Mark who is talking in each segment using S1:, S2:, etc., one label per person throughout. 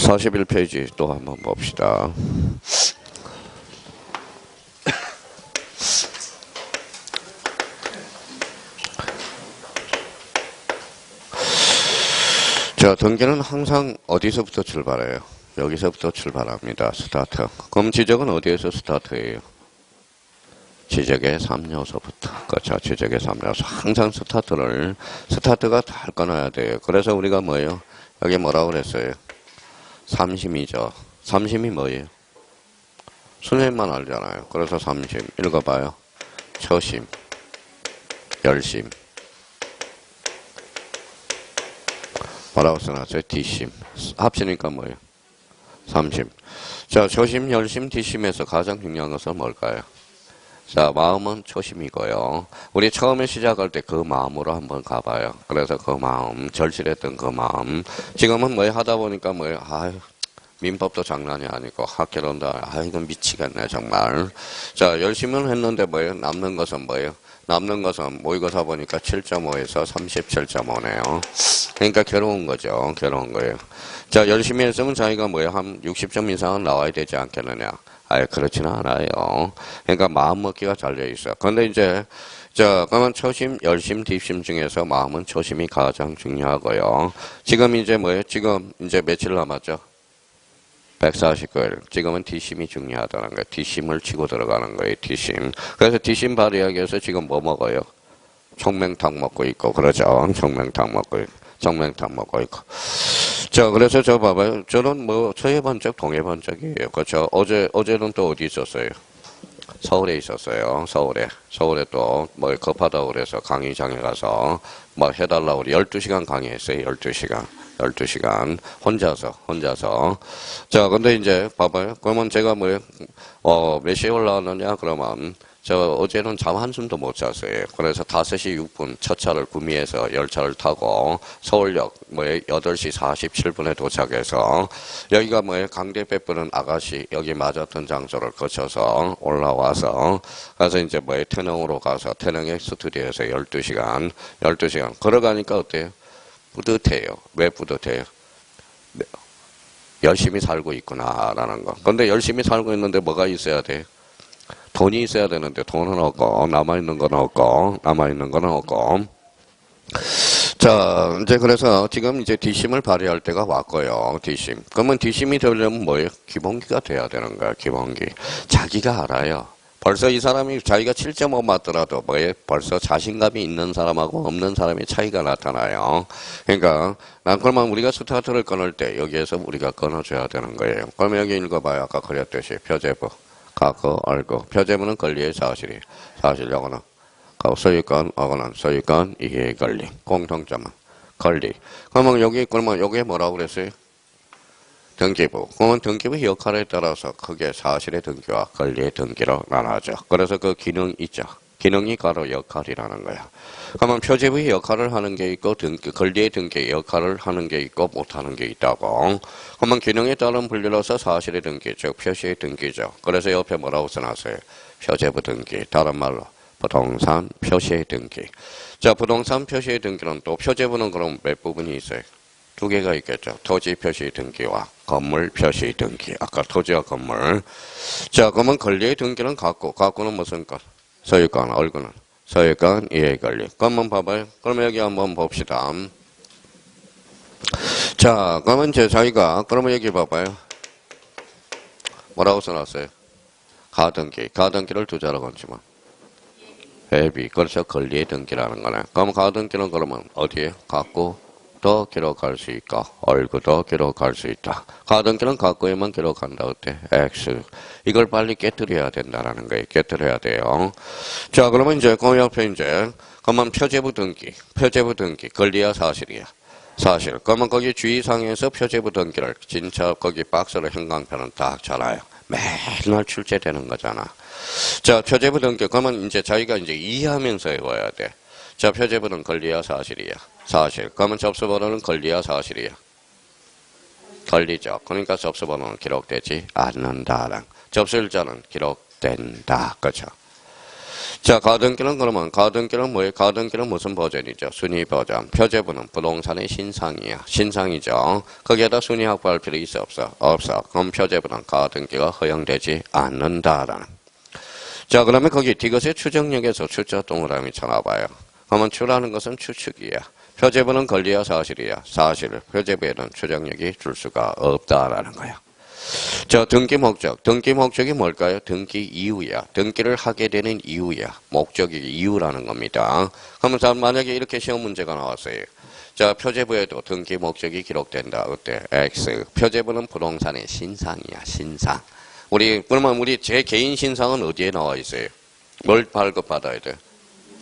S1: 41페이지 또 한번 봅시다. 자, 등기는 항상 어디서부터 출발해요? 여기서부터 출발합니다. 스타트. 그럼 지적은 어디에서 스타트해요? 지적의 3요소부터. 그렇죠. 지적의 3요소. 항상 스타트가 잘 끊어야 돼요. 그래서 우리가 뭐예요? 여기 뭐라고 그랬어요? 삼심이죠. 삼심이 뭐예요? 선생님만 알잖아요. 그래서 삼심. 읽어봐요. 처심, 열심. 뭐라고 써놨어요? 뒷심. 합치니까 뭐예요? 삼심. 자, 초심, 열심, 뒷심에서 가장 중요한 것은 뭘까요? 자, 마음은 초심이고요. 우리 처음에 시작할 때 그 마음으로 한번 가봐요. 그래서 그 마음, 절실했던 그 마음. 지금은 뭐 하다 보니까 뭐예요? 아유, 민법도 장난이 아니고 학교로 온다. 아, 이건 미치겠네, 정말. 자, 열심은 했는데 뭐예요? 남는 것은 뭐예요? 남는 것은 모의고사 보니까 7.5에서 37.5네요. 그러니까 괴로운 거죠. 괴로운 거예요. 자, 열심히 했으면 자기가 뭐예요? 한 60점 이상은 나와야 되지 않겠느냐. 아예 그렇지는 않아요. 그러니까 마음 먹기가 잘 돼 있어. 그런데 이제, 자, 그러면 초심, 열심, 뒷심 중에서 마음은 초심이 가장 중요하고요. 지금 이제 뭐예요? 지금 이제 며칠 남았죠? 149일. 지금은 뒷심이 중요하다는 거예요. 뒷심을 치고 들어가는 거예요. 뒷심. 그래서 뒷심 발휘하기 위해서 지금 뭐 먹어요? 청맹탕 먹고 있고, 그러죠. 청맹탕 먹고 있고. 자, 그래서 저 봐봐요. 저는 뭐, 서해번쩍, 동해번쩍이에요. 그렇죠. 어제는 또 어디 있었어요? 서울에 있었어요. 서울에 또, 뭐, 급하다고 그래서 강의장에 가서, 뭐, 해달라고 그래. 12시간 강의했어요. 12시간. 혼자서. 자, 근데 이제, 봐봐요. 그러면 제가 몇 시에 올라왔느냐? 그러면, 저 어제는 잠 한숨도 못 잤어요. 그래서 5시 6분 첫 차를 구미에서 열차를 타고 서울역 8시 47분에 도착해서 여기가 강대 베푸는 아가씨 여기 맞았던 장소를 거쳐서 올라와서 가서 이제 태릉으로 가서 태릉의 스튜디오에서 12시간 걸어가니까 어때요? 뿌듯해요. 왜 뿌듯해요? 열심히 살고 있구나라는 거. 근데 열심히 살고 있는데 뭐가 있어야 돼요? 돈이 있어야 되는데 돈은 없고 남아있는 건 없고 자, 이제 그래서 지금 이제 뒷심을 발휘할 때가 왔고요. 뒷심. 그러면 뒷심이 되려면 뭐예요? 기본기가 돼야 되는 거야. 기본기. 자기가 알아요. 벌써 이 사람이 자기가 7.5 맞더라도 뭐예요? 벌써 자신감이 있는 사람하고 없는 사람의 차이가 나타나요. 그러니까 그러면 우리가 스타트를 끊을 때 여기에서 우리가 끊어줘야 되는 거예요. 그러면 여기 읽어봐요. 아까 그렸듯이 표제부. 가고 알고 표제문은 권리의 사실 요거는 소유권 어거는 소유권 이게 권리 공통점은 권리. 그러면 여기에 뭐라고 그랬어요? 등기부. 그러면 등기부 역할에 따라서 크게 사실의 등기와 권리의 등기로 나눠져. 그래서 그 기능 있죠. 기능이 바로 역할이라는 거야. 그러면 표제부의 역할을 하는 게 있고 권리의 등기 역할을 하는 게 있고 못하는 게 있다고. 그러면 기능에 따른 분류로서 사실의 등기, 즉 표시의 등기죠. 그래서 옆에 뭐라고 써놨어요? 표제부 등기. 다른 말로 부동산 표시의 등기. 자, 부동산 표시의 등기는 또 표제부는 그럼 몇 부분이 있어요? 2개가 있겠죠. 토지 표시 등기와 건물 표시 등기. 아까 토지와 건물. 자, 그러면 권리의 등기는 갖고는 무슨 것? 소유권, 얼굴은. 소유권, 이해관리. 그러면 봐봐요. 그러면 여기 한번 봅시다. 자, 그러면 그러면 여기 봐봐요. 뭐라고 써놨어요? 가등기. 가등기를 2자로 건지만. 회비. 그래서 권리의 등기라는 거네. 그럼 가등기는 그러면 어디에? 갖고도 기록할 수 있고, 얼굴도 기록할 수 있다. 가등기는 갖고에만 기록한다. 어때? X. 이걸 빨리 깨뜨려야 된다는 거예요. 깨뜨려야 돼요. 자, 그러면 이제 그 옆에 그러면 표제부 등기, 권리야 사실이야. 사실. 그러면 거기 주의사항에서 표제부 등기를 진짜 거기 박스로 형광펜은 딱 잘라요. 맨날 출제되는 거잖아. 자, 표제부 등기. 그러면 이제 자기가 이해하면서 외워야 돼. 자, 표제부는 권리야 사실이야. 사실. 그러면 접수번호는 권리야 사실이야. 권리죠. 그러니까 접수번호는 기록되지 않는다랑. 접수일자는 기록된다. 그렇죠. 자, 가등기는 그러면 가등기는 뭐예요? 가등기는 무슨 버전이죠? 순위 버전. 표제부는 부동산의 신상이야. 신상이죠. 거기에다 순위 확보할 필요 있어 없어? 없어. 그럼 표제부는 가등기가 허용되지 않는다라는. 자, 그러면 거기 디귿의 추정력에서 추자 동그라미 쳐놔봐요. 그러면 추라는 것은 추측이야. 표제부는 권리야 사실이야. 사실. 표제부에는 추정력이 줄 수가 없다라는 거야. 자, 등기 목적. 등기 목적이 뭘까요? 등기 이유야. 등기를 하게 되는 이유야. 목적이 이유라는 겁니다. 그러면 만약에 이렇게 시험 문제가 나왔어요. 자, 표제부에도 등기 목적이 기록된다. 어때? X. 표제부는 부동산의 신상이야. 신상. 그러면 우리 제 개인 신상은 어디에 나와 있어요? 뭘 발급받아야 돼?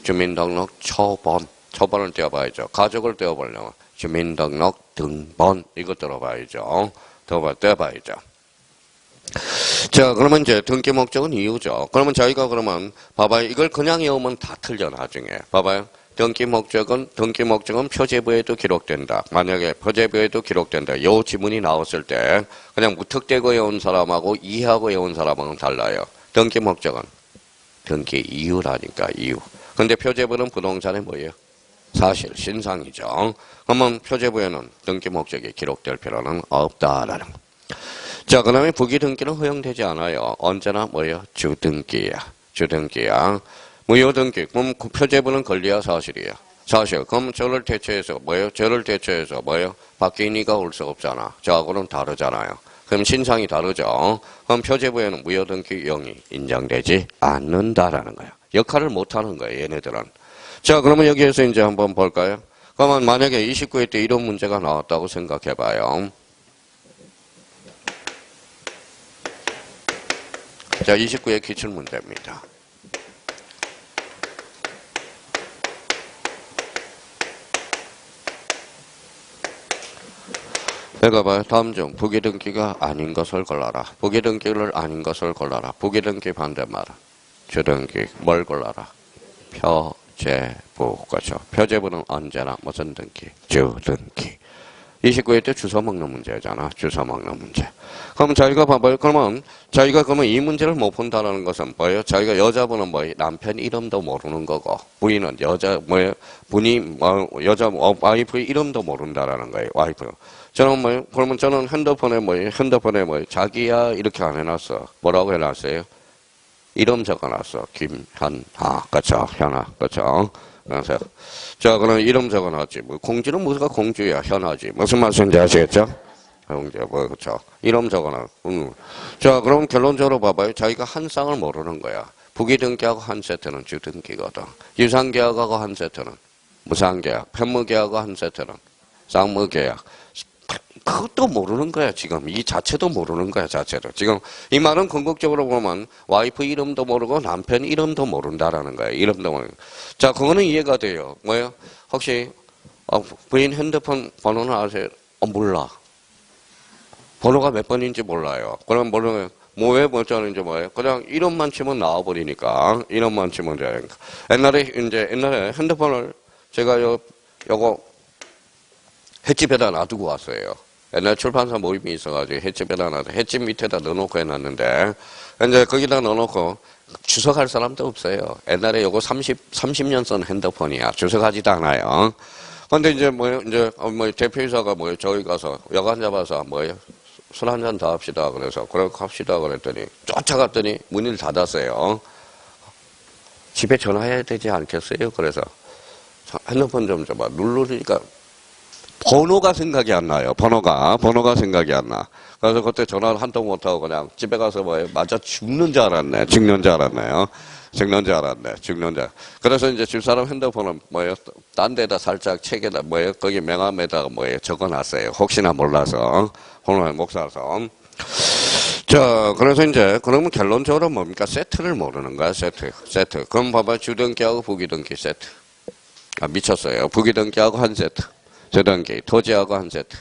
S1: 주민등록 초본. 초본을 떼어봐야죠. 가족을 떼어보려면 주민등록 등본. 이거 떼어봐야죠. 떼어봐야죠. 자, 그러면 이제 등기 목적은 이유죠. 그러면 저희가 그러면 봐봐요. 이걸 그냥 외우면 다 틀려 나중에. 봐봐요. 등기 목적은 표제부에도 기록된다. 만약에 표제부에도 기록된다. 요 지문이 나왔을 때 그냥 무턱대고 외운 사람하고 이해하고 외운 사람하고는 달라요. 등기 목적은 등기 이유라니까 이유. 근데 표제부는 부동산의 뭐예요? 사실 신상이죠. 그러면 표제부에는 등기 목적이 기록될 필요는 없다라는 거. 자, 그 다음에 부기등기는 허용되지 않아요. 언제나 뭐예요? 주등기야. 주등기야. 무효등기. 그럼 표제부는 권리야 사실이야. 사실. 그럼 저를 대체해서 뭐예요? 바뀐이가 올 수 없잖아. 저하고는 다르잖아요. 그럼 신상이 다르죠. 그럼 표제부에는 무효등기 유형이 인정되지 않는다라는 거야. 역할을 못하는 거예요, 얘네들은. 자, 그러면 여기에서 이제 한번 볼까요? 그러면 만약에 29회 때 이런 문제가 나왔다고 생각해봐요. 자, 29의 기출문제입니다. 내가 봐요. 다음 중 부기등기가 아닌 것을 골라라. 부기등기를 아닌 것을 골라라. 부기등기 반대말. 주등기. 뭘 골라라? 표제부. 그렇죠. 표제부는 언제나 무슨 등기? 주등기. 29회 때 주워 먹는 문제잖아. 주워 먹는 문제. 그럼 자기가 봐봐요. 그러면 이 문제를 못 본다는 것은 뭐예요? 자기가 여자분은 뭐예요? 남편 이름도 모르는 거고, 부인은 와이프의 이름도 모른다라는 거예요. 와이프. 저는 뭐예요? 그러면 저는 핸드폰에 자기야 이렇게 안 해놨어. 뭐라고 해놨어요? 이름 적어놨어. 김현아. 그렇죠. 현아. 그렇죠. 그래서 자, 그럼 이름 적어놨지. 공주는 무슨 공주야? 현아지. 무슨 말씀인지 아시겠죠? 공주, 그렇죠. 이름 적어놔. 자, 그럼 결론적으로 봐봐요. 자기가 한 쌍을 모르는 거야. 부기등기하고 한 세트는 주등기거든. 유상계약하고 한 세트는 무상계약. 편무계약하고 한 세트는 쌍무계약. 그것도 모르는 거야, 지금. 이 자체도 모르는 거야, 자체로. 지금 이 말은 궁극적으로 보면 와이프 이름도 모르고 남편 이름도 모른다라는 거야. 이름도 모르고. 자, 그거는 이해가 돼요. 뭐예요? 혹시 부인 핸드폰 번호는 아세요? 몰라. 번호가 몇 번인지 몰라요. 그럼 모르면 왜 멀쩡한지 뭐예요? 그냥 이름만 치면 나와버리니까. 이름만 치면 되니까. 옛날에 핸드폰을 제가 요거 횟집에다 놔두고 왔어요. 옛날 출판사 모임이 있어가지고 횟집에다 횟집 밑에다 넣어놓고 해놨는데, 이제 거기다 넣어놓고 주석할 사람도 없어요. 옛날에 요거 30년 쓴 핸드폰이야. 주석하지도 않아요. 근데 이제 대표이사가 저기 가서 여관 잡아서 술 한잔 더 합시다. 그래서, 그래, 합시다. 그랬더니, 쫓아갔더니 문을 닫았어요. 집에 전화해야 되지 않겠어요? 그래서, 핸드폰 좀 줘봐. 누르니까, 번호가 생각이 안 나요. 번호가 생각이 안 나. 그래서 그때 전화를 한 통 못하고 그냥 집에 가서 맞아 죽는 줄 알았네. 죽는 줄 알았네. 그래서 이제 집사람 핸드폰은 딴 데다 살짝 책에다 거기 명함에다가 적어놨어요. 혹시나 몰라서. 번호를 못 사서. 자, 그래서 이제, 그러면 결론적으로 뭡니까? 세트를 모르는 거야, 세트. 그럼 봐봐. 주등기하고 부기등기 세트. 미쳤어요. 부기등기하고 한 세트. 주등기, 토지하고 한 세트.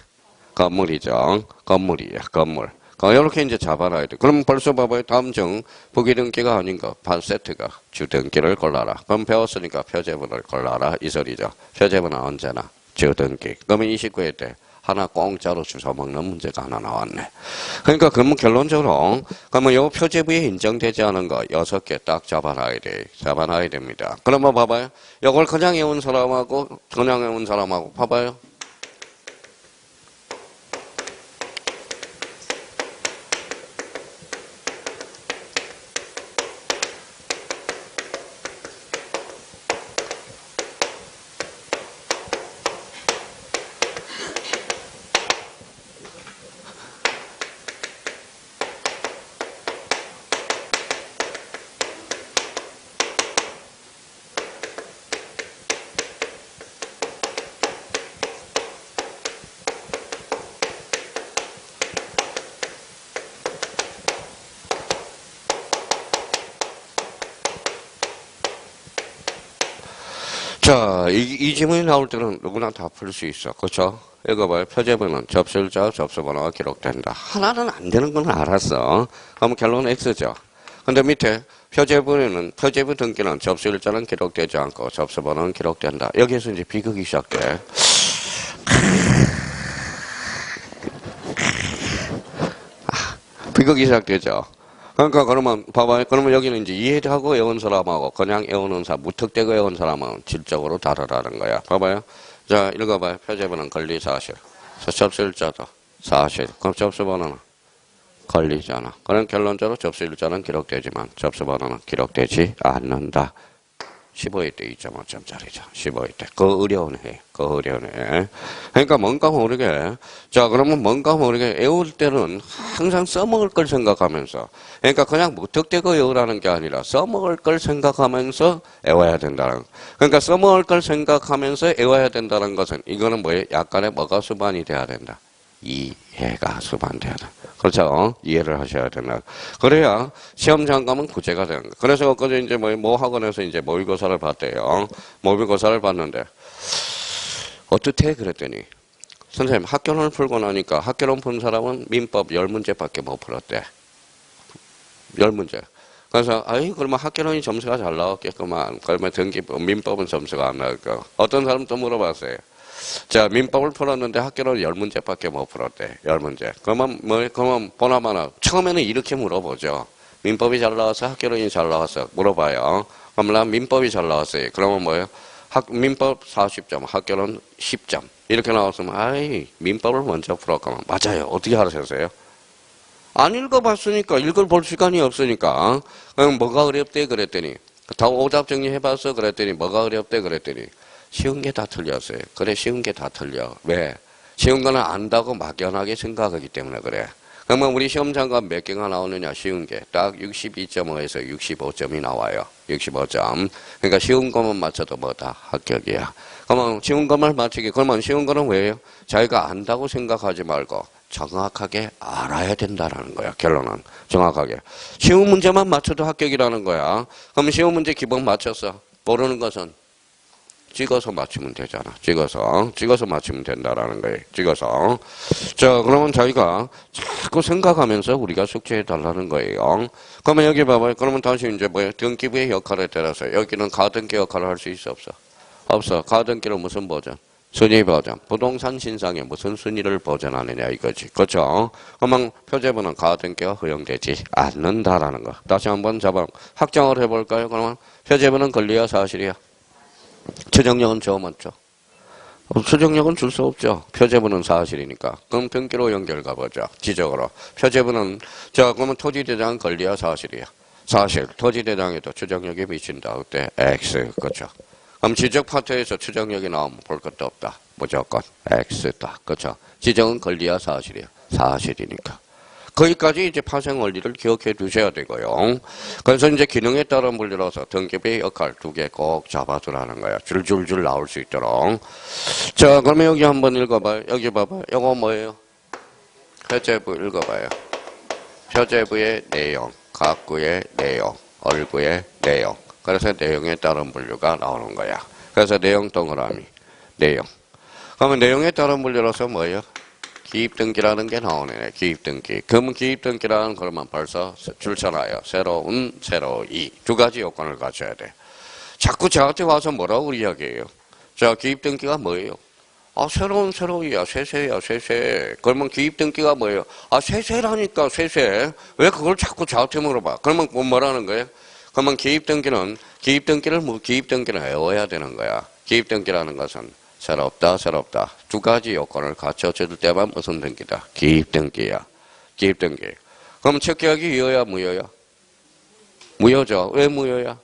S1: 건물이죠. 건물. 이렇게 이제 잡아놔야 돼. 그럼 벌써 봐봐요. 다음 중 부기등기가 아닌 거, 반 세트가 주등기를 골라라. 그럼 배웠으니까 표제분을 골라라. 이 소리죠. 표제분은 언제나 주등기. 그러면 29회 때 하나 공짜로 주워먹는 문제가 하나 나왔네. 그러니까 그러면 결론적으로 그러면 요 표제부에 인정되지 않은 거 6개 딱 잡아놔야 됩니다. 그러면 봐봐요. 요걸 그냥 외운 사람하고 그냥 외운 사람하고 봐봐요. 자, 이 질문이 나올 때는 누구나 다 풀 수 있어. 그렇죠? 읽어봐요. 표제부는 접수일자, 접수번호가 기록된다. 하나는 안 되는 건 알았어. 그럼 결론은 X죠. 근데 밑에 표제부는 표제부 등기는 접수일자는 기록되지 않고 접수번호는 기록된다. 여기에서 이제 비극이 시작돼. 비극이 시작되죠. 그러니까 그러면 봐봐요. 그러면 여기는 이제 이해하고 외운 사람하고 그냥 외우는 사람, 무턱대고 외운 사람은 질적으로 다르다는 거야. 봐봐요. 자, 읽어봐요. 표제부는 권리사실. 접수일자도 사실. 그럼 접수번호는 권리잖아. 그럼 결론적으로 접수일자는 기록되지만 접수번호는 기록되지 않는다. 15회 때 2.5점짜리죠. 15회 때. 그 어려운 해. 그러니까 뭔가 모르게. 자, 그러면 뭔가 모르게 외울 때는 항상 써먹을 걸 생각하면서. 그러니까 그냥 무턱대고 외우라는 게 아니라 써먹을 걸 생각하면서 외워야 된다는. 그러니까 써먹을 걸 생각하면서 외워야 된다는 것은 이거는 뭐예요? 약간의 뭐가 수반이 돼야 된다. 이해가 수반돼야 된다. 그렇죠? 이해를 하셔야 된다. 그래야 시험 장감은 구제가 되는 거예요. 그래서 엊그제 이제 뭐 학원에서 이제 모의고사를 봤대요. 모의고사를 봤는데 어떻게 그랬더니 선생님 학교론을 풀고 나니까 학교론 푼 사람은 민법 10문제밖에 못 풀었대. 10문제. 그래서 그러면 학교론이 점수가 잘 나왔겠구만. 그러면 민법은 점수가 안 나올까. 어떤 사람 또 물어봤어요. 자, 민법을 풀었는데 학교는 10문제밖에 못 풀었대. 10문제. 그러면 보나마나 처음에는 이렇게 물어보죠. 민법이 잘 나와서 학교론이 잘 나왔어. 물어봐요. 그럼 난 민법이 잘 나왔어요. 그러면 뭐예요? 민법 40점, 학교론 10점. 이렇게 나왔으면 민법을 먼저 풀었구만. 맞아요. 어떻게 하셨어요? 안 읽어봤으니까, 읽어볼 시간이 없으니까. 그럼 뭐가 어렵대? 그랬더니 다 오답 정리해봤어? 그랬더니 뭐가 어렵대? 그랬더니 쉬운 게 다 틀렸어요. 그래, 쉬운 게 다 틀려. 왜? 쉬운 거는 안다고 막연하게 생각하기 때문에 그래. 그러면 우리 시험 장관 몇 개가 나오느냐? 쉬운 게. 딱 62.5에서 65점이 나와요. 65점. 그러니까 쉬운 것만 맞춰도 뭐다? 합격이야. 그러면 쉬운 것만 맞추기. 그러면 쉬운 거는 왜요? 자기가 안다고 생각하지 말고 정확하게 알아야 된다라는 거야. 결론은. 정확하게. 쉬운 문제만 맞춰도 합격이라는 거야. 그럼 쉬운 문제 기본 맞췄어. 모르는 것은 찍어서 맞추면 되잖아. 찍어서 맞추면 된다라는 거예요. 찍어서. 자, 그러면 자기가 자꾸 생각하면서 우리가 숙제해 달라는 거예요. 그러면 여기 봐봐요. 그러면 다시 이제 등기부의 역할에 따라서 여기는 가등기 역할을 할 수 있어, 없어? 없어. 가등기는 무슨 버전? 순위 버전. 부동산 신상에 무슨 순위를 보전하느냐 이거지. 그렇죠? 그러면 표제부는 가등기가 허용되지 않는다라는 거. 다시 한번 확정을 해볼까요? 그러면 표제부는 권리야, 사실이야? 추정력은 맞죠? 추정력은 줄 수 없죠. 표제부는 사실이니까. 그럼 등기로 연결 가보죠. 지적으로. 표제부는, 그러면 토지대장 권리야, 사실이야? 사실. 토지대장에도 추정력이 미친다. 그때 X. 그렇죠. 그럼 지적 파트에서 추정력이 나오면 볼 것도 없다. 무조건 X다. 그렇죠. 지정은 권리야, 사실이야? 사실이니까. 거기까지 이제 파생 원리를 기억해 두셔야 되고요. 그래서 이제 기능에 따라 물려서 등기부의 역할 2개 꼭 잡아두라는 거야. 줄줄줄 나올 수 있도록. 자, 그러면 여기 한번 읽어봐요. 여기 봐봐요. 이거 뭐예요? 표제부 읽어봐요. 표제부의 내용, 각구의 내용, 얼구의 내용. 그래서 내용에 따른 분류가 나오는 거야. 그래서 내용 동그라미, 내용. 그러면 내용에 따른 분류로서 뭐예요? 기입등기라는 게 나오네. 기입등기. 그러면 기입등기라는 그러면 벌써 줄쳐놔요. 새로운, 새로이. 2가지 요건을 갖춰야 돼. 자꾸 저한테 와서 뭐라고 이야기해요? 자, 기입등기가 뭐예요? 새로이야, 쇠쇠야, 쇠쇠. 그러면 기입등기가 뭐예요? 쇠쇠라니까, 쇠쇠. 왜 그걸 자꾸 저한테 물어봐? 그러면 뭐라는 거예요? 그러면 기입등기는 외워야 되는 거야. 기입등기라는 것은 새롭다. 두 가지 요건을 갖춰줄 때만 무슨 등기다? 기입등기야. 기입등기. 그럼 첫 계약이 유효야, 무효야? 무효죠. 왜 무효야?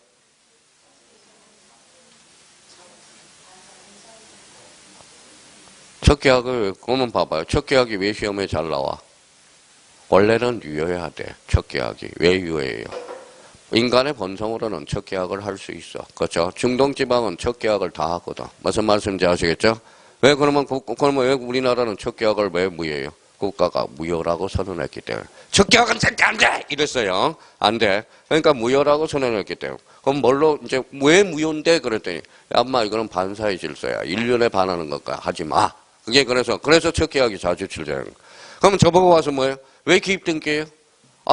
S1: 첫 계약을, 그러면 봐봐요. 첫 계약이 왜 시험에 잘 나와? 원래는 유효해야 돼. 첫 계약이. 왜 유효해요? 인간의 본성으로는 첫 계약을 할 수 있어. 그렇죠? 중동지방은 첫 계약을 다 하거든. 무슨 말씀인지 아시겠죠? 그러면 왜 우리나라는 첫 계약을 왜 무효해요? 국가가 무효라고 선언했기 때문에. 첫 계약은 절대 안 돼! 이랬어요. 안 돼. 그러니까 무효라고 선언했기 때문에. 그럼 뭘로, 이제, 왜 무효인데? 그랬더니, 엄마, 이거는 반사의 질서야. 인륜에 반하는 것과 하지 마. 그게 그래서 첫 계약이 자주 출제하는 거예요. 그러면 저보고 와서 뭐예요? 왜 기입등기예요?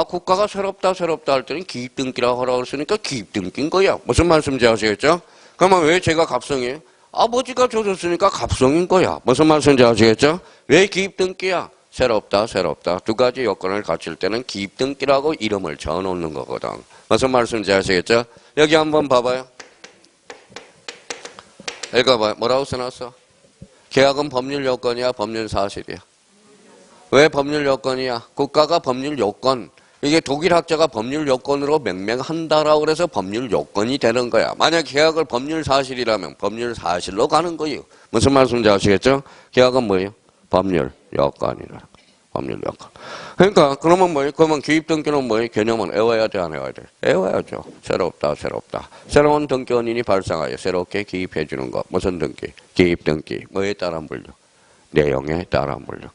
S1: 국가가 새롭다 할 때는 기입등기라고 하라고 했으니까 기입등기인 거야. 무슨 말씀인지 아시겠죠? 그러면 왜 제가 갑성이에요? 아버지가 줘줬으니까 갑성인 거야. 무슨 말씀인지 아시겠죠? 왜 기입등기야? 새롭다. 두 가지 요건을 갖출 때는 기입등기라고 이름을 적어놓는 거거든. 무슨 말씀인지 아시겠죠? 여기 한번 봐봐요. 읽어봐요. 뭐라고 써놨어? 계약은 법률 요건이야, 법률 사실이야? 왜 법률 요건이야? 국가가 법률 요건. 이게 독일 학자가 법률 요건으로 명명한다라고 그래서 법률 요건이 되는 거야. 만약 계약을 법률 사실이라면 법률 사실로 가는 거예요. 무슨 말씀인지 아시겠죠? 계약은 뭐예요? 법률 요건이라. 법률 요건. 그러니까 그러면 뭐예요? 그러면 기입등기는 뭐예요? 개념은 외워야 돼, 안 외워야 돼? 외워야죠. 새롭다. 새로운 등기원인이 발생하여 새롭게 기입해 주는 것. 무슨 등기? 기입등기. 뭐에 따른 분류? 내용에 따른 분류.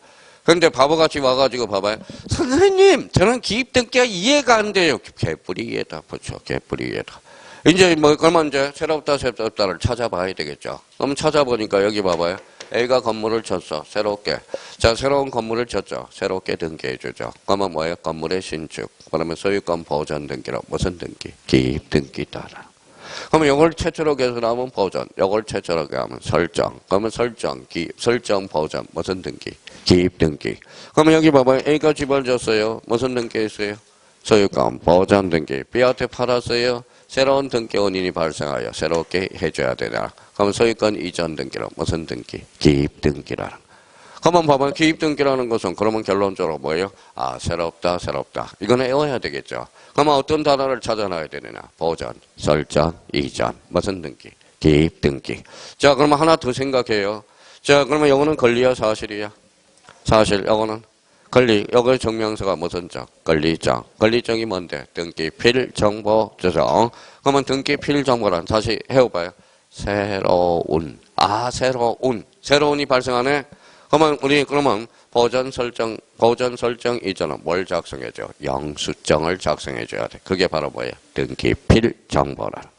S1: 그런데 바보같이 와가지고 봐봐요. 선생님, 저는 기입등기가 이해가 안 돼요. 개뿔이 이해다. 그렇죠. 개뿔이 이해다. 이제 그러면 이제 새롭다를 찾아봐야 되겠죠. 그럼 찾아보니까 여기 봐봐요. A가 건물을 쳤어. 새롭게. 자, 새로운 건물을 쳤죠. 새롭게 등기해주죠. 그러면 뭐예요? 건물의 신축. 그러면 소유권 보전 등기로 무슨 등기? 기입등기다. 그러면 이걸 최초로 개설하면 보전, 이걸 최초로 하면 설정. 그러면 설정 보전, 무슨 등기? 기입등기. 그러면 여기 봐봐요. A가 집을 졌어요. 무슨 등기 했어요? 소유권 보전 등기. B한테 팔았어요. 새로운 등기 원인이 발생하여 새롭게 해줘야 되나. 그러면 소유권 이전 등기로 무슨 등기? 기입등기라는. 그러면 봐봐요. 기입등기라는 것은 그러면 결론적으로 뭐예요? 새롭다. 이거는 외워야 되겠죠. 그러면 어떤 단어를 찾아놔야 되느냐? 보전, 설정, 이전. 무슨 등기? 기입등기. 자, 그러면 하나 더 생각해요. 자, 그러면 이거는 권리야, 사실이야? 사실, 이거는 권리. 여기 정명서가 무슨 정? 권리정. 권리정이 뭔데? 등기, 필, 정보, 조정. 그러면 등기, 필, 정보란 다시 해봐요. 새로운이 발생하네? 그러면 보전 설정 이전은 뭘 작성해줘? 영수증을 작성해줘야 돼. 그게 바로 뭐예요? 등기 필 정보라는.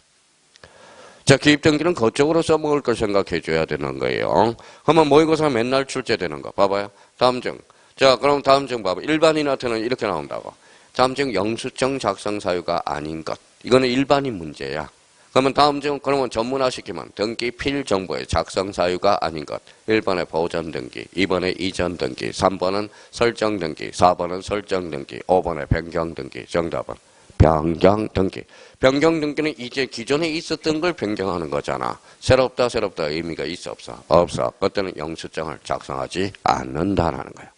S1: 자, 기입등기는 그쪽으로 써먹을 걸 생각해줘야 되는 거예요. 그러면 모의고사 맨날 출제되는 거. 봐봐요. 다음 중. 자, 그럼 다음 중 봐봐. 일반인한테는 이렇게 나온다고. 다음 중 영수증 작성 사유가 아닌 것. 이거는 일반인 문제야. 그러면 다음 중, 그러면 전문화시키면 등기 필 정보의 작성 사유가 아닌 것. 1번에 보전 등기, 2번에 이전 등기, 3번은 설정 등기, 4번은 설정 등기, 5번에 변경 등기. 정답은 변경 등기. 변경 등기는 이제 기존에 있었던 걸 변경하는 거잖아. 새롭다 의미가 있어, 없어? 없어. 그때는 영수증을 작성하지 않는다라는 거야.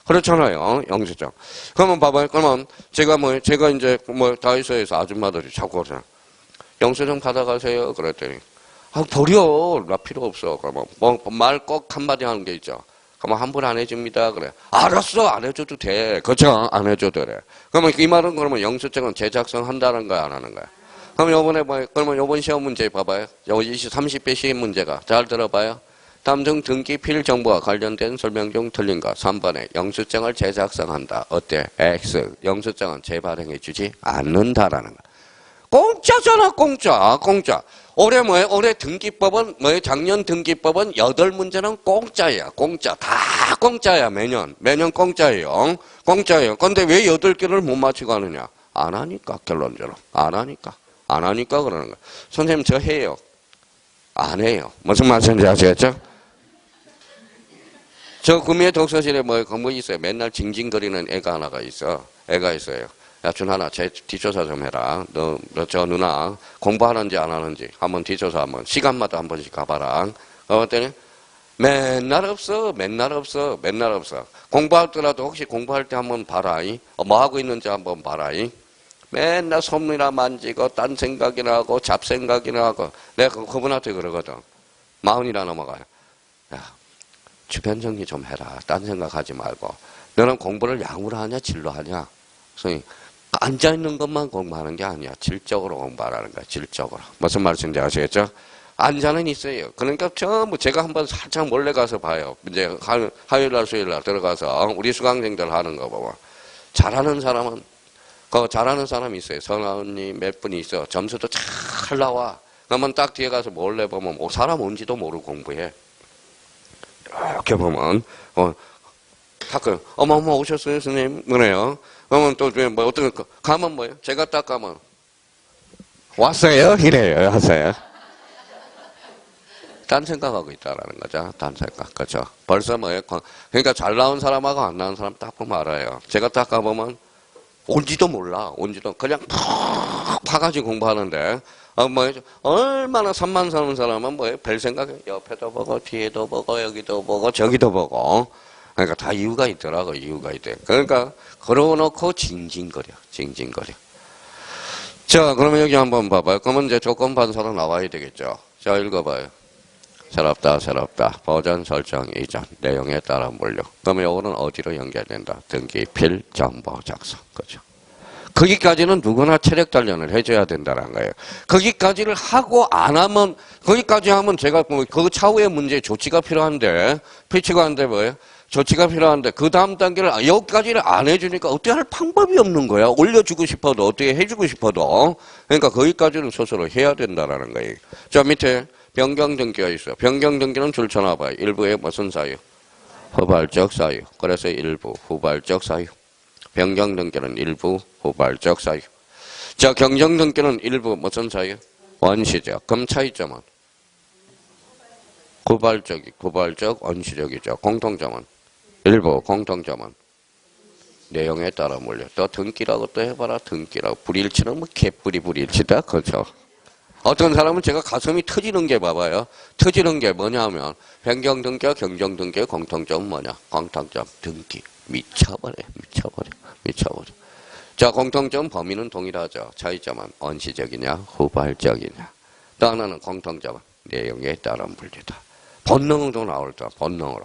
S1: 그렇잖아요. 영수증. 그러면 봐봐요. 그러면 제가 이제 다이소에서 아줌마들이 자꾸 그러잖아. 영수증 받아가세요. 그랬더니 버려. 나 필요 없어. 그러면 말 꼭 한마디 하는 게 있죠. 그러면 환불 안 해줍니다. 그래. 알았어. 안 해줘도 돼. 그렇죠. 안 해줘도 돼. 그러면 이 말은 그러면 영수증은 재작성 한다는 거야, 안 하는 거야? 그럼 그러면 요번 시험 문제 봐봐요. 30배 시험 문제가. 잘 들어봐요. 다음 중 등기 필 정보와 관련된 설명 중 틀린 것. 3번에 영수증을 재작성한다. 어때? X. 영수증은 재발행해주지 않는다라는 거. 공짜잖아, 공짜. 올해 등기법은, 작년 등기법은 8문제는 공짜야, 공짜. 다 공짜야, 매년 공짜예요. 근데 왜 8개를 못 맞추고 하느냐? 안 하니까, 결론적으로. 안 하니까 그러는 거야. 선생님, 저 해요. 안 해요. 무슨 말씀인지 아시겠죠? 저 구미의 독서실에 뭐 있어요. 맨날 징징거리는 애가 하나가 있어. 애가 있어요. 야, 준하나, 제 뒷조사 좀 해라. 너 저 누나 공부하는지 안 하는지 한번 뒷조사 한번 시간마다 한 번씩 가봐라. 그랬더니 맨날 없어. 공부하더라도 혹시 공부할 때 한번 봐라. 뭐 하고 있는지 한번 봐라. 맨날 솜이나 만지고 딴 생각이나 하고 잡생각이나 하고 내가 그분한테 그러거든. 40이나 넘어가요. 야, 주변 정리 좀 해라. 딴 생각하지 말고. 너는 공부를 양으로 하냐 질로 하냐. 그래서 앉아있는 것만 공부하는 게 아니야. 질적으로 공부하라는 거야. 질적으로. 무슨 말씀인지 아시겠죠? 앉아는 있어요. 그러니까 전부 제가 한번 살짝 몰래 가서 봐요. 이제 화요일날 수요일날 들어가서 우리 수강생들 하는 거 보면 잘하는 사람은 잘하는 사람이 있어요. 성아언니 몇 분이 있어. 점수도 잘 나와. 그러면 딱 뒤에 가서 몰래 보면 사람 온지도 모르고 공부해. 이렇게 보면 가끔 어머 오셨어요 선생님 그래요. 그러면 또 뭐 어떤 거 가면 뭐예요? 제가 딱 가면 왔어요 이래요. 왔어요. 딴 생각하고 있다라는 거죠. 딴 생각. 그죠. 벌써 뭐예요? 그러니까 잘 나온 사람하고 안 나온 사람 딱 보면 알아요. 제가 딱 가보면 온지도 몰라. 온지도 그냥 푹 파가지고 공부하는데 얼마나 산만 사는 사람은 뭐예요? 별 생각에 옆에도 보고 뒤에도 보고 여기도 보고 저기도 보고 그러니까 다 이유가 있더라고. 이유가 있대. 그러니까 걸어놓고 징징거려. 자 그러면 여기 한번 봐봐요. 그러면 이제 조건 반사로 나와야 되겠죠. 자 읽어봐요. 새롭다. 버전 설정 이전 내용에 따라 물류. 그러면 이거는 어디로 연결된다? 등기필 정보 작성. 그죠. 거기까지는 누구나 체력 단련을 해줘야 된다는 거예요. 거기까지를 하고 안 하면, 거기까지 하면 제가 그 차후에 문제 조치가 필요한데, 피치가 한데 뭐예요? 조치가 필요한데, 그 다음 단계를, 여기까지를 안 해주니까 어떻게 할 방법이 없는 거야. 올려주고 싶어도, 어떻게 해주고 싶어도. 그러니까 거기까지는 스스로 해야 된다는 거예요. 자, 밑에 변경 등기가 있어요. 변경 등기는 줄 쳐놔봐요. 일부의 무슨 사유? 후발적 사유. 그래서 일부, 후발적 사유. 변경 등기는 일부 후발적 사유. 자, 경정 등기는 일부 무슨 사유? 원시적. 그럼 차이점은? 후발적, 원시적이죠. 공통점은? 일부, 공통점은? 내용에 따라 물려. 또 등기라고 또 해봐라. 등기라고. 불일치는 뭐 개뿔이 불일치다. 그렇죠. 어떤 사람은 제가 가슴이 터지는 게 봐봐요. 터지는 게 뭐냐면 변경 등기와 경정 등기의 공통점은 뭐냐? 공통점 등기. 미쳐버려. 자, 공통점 범위는 동일하죠. 차이점은 원시적이냐, 후발적이냐. 또 하나는 공통점은 내용에 따른 분리다. 본능으로 나올 때, 본능으로.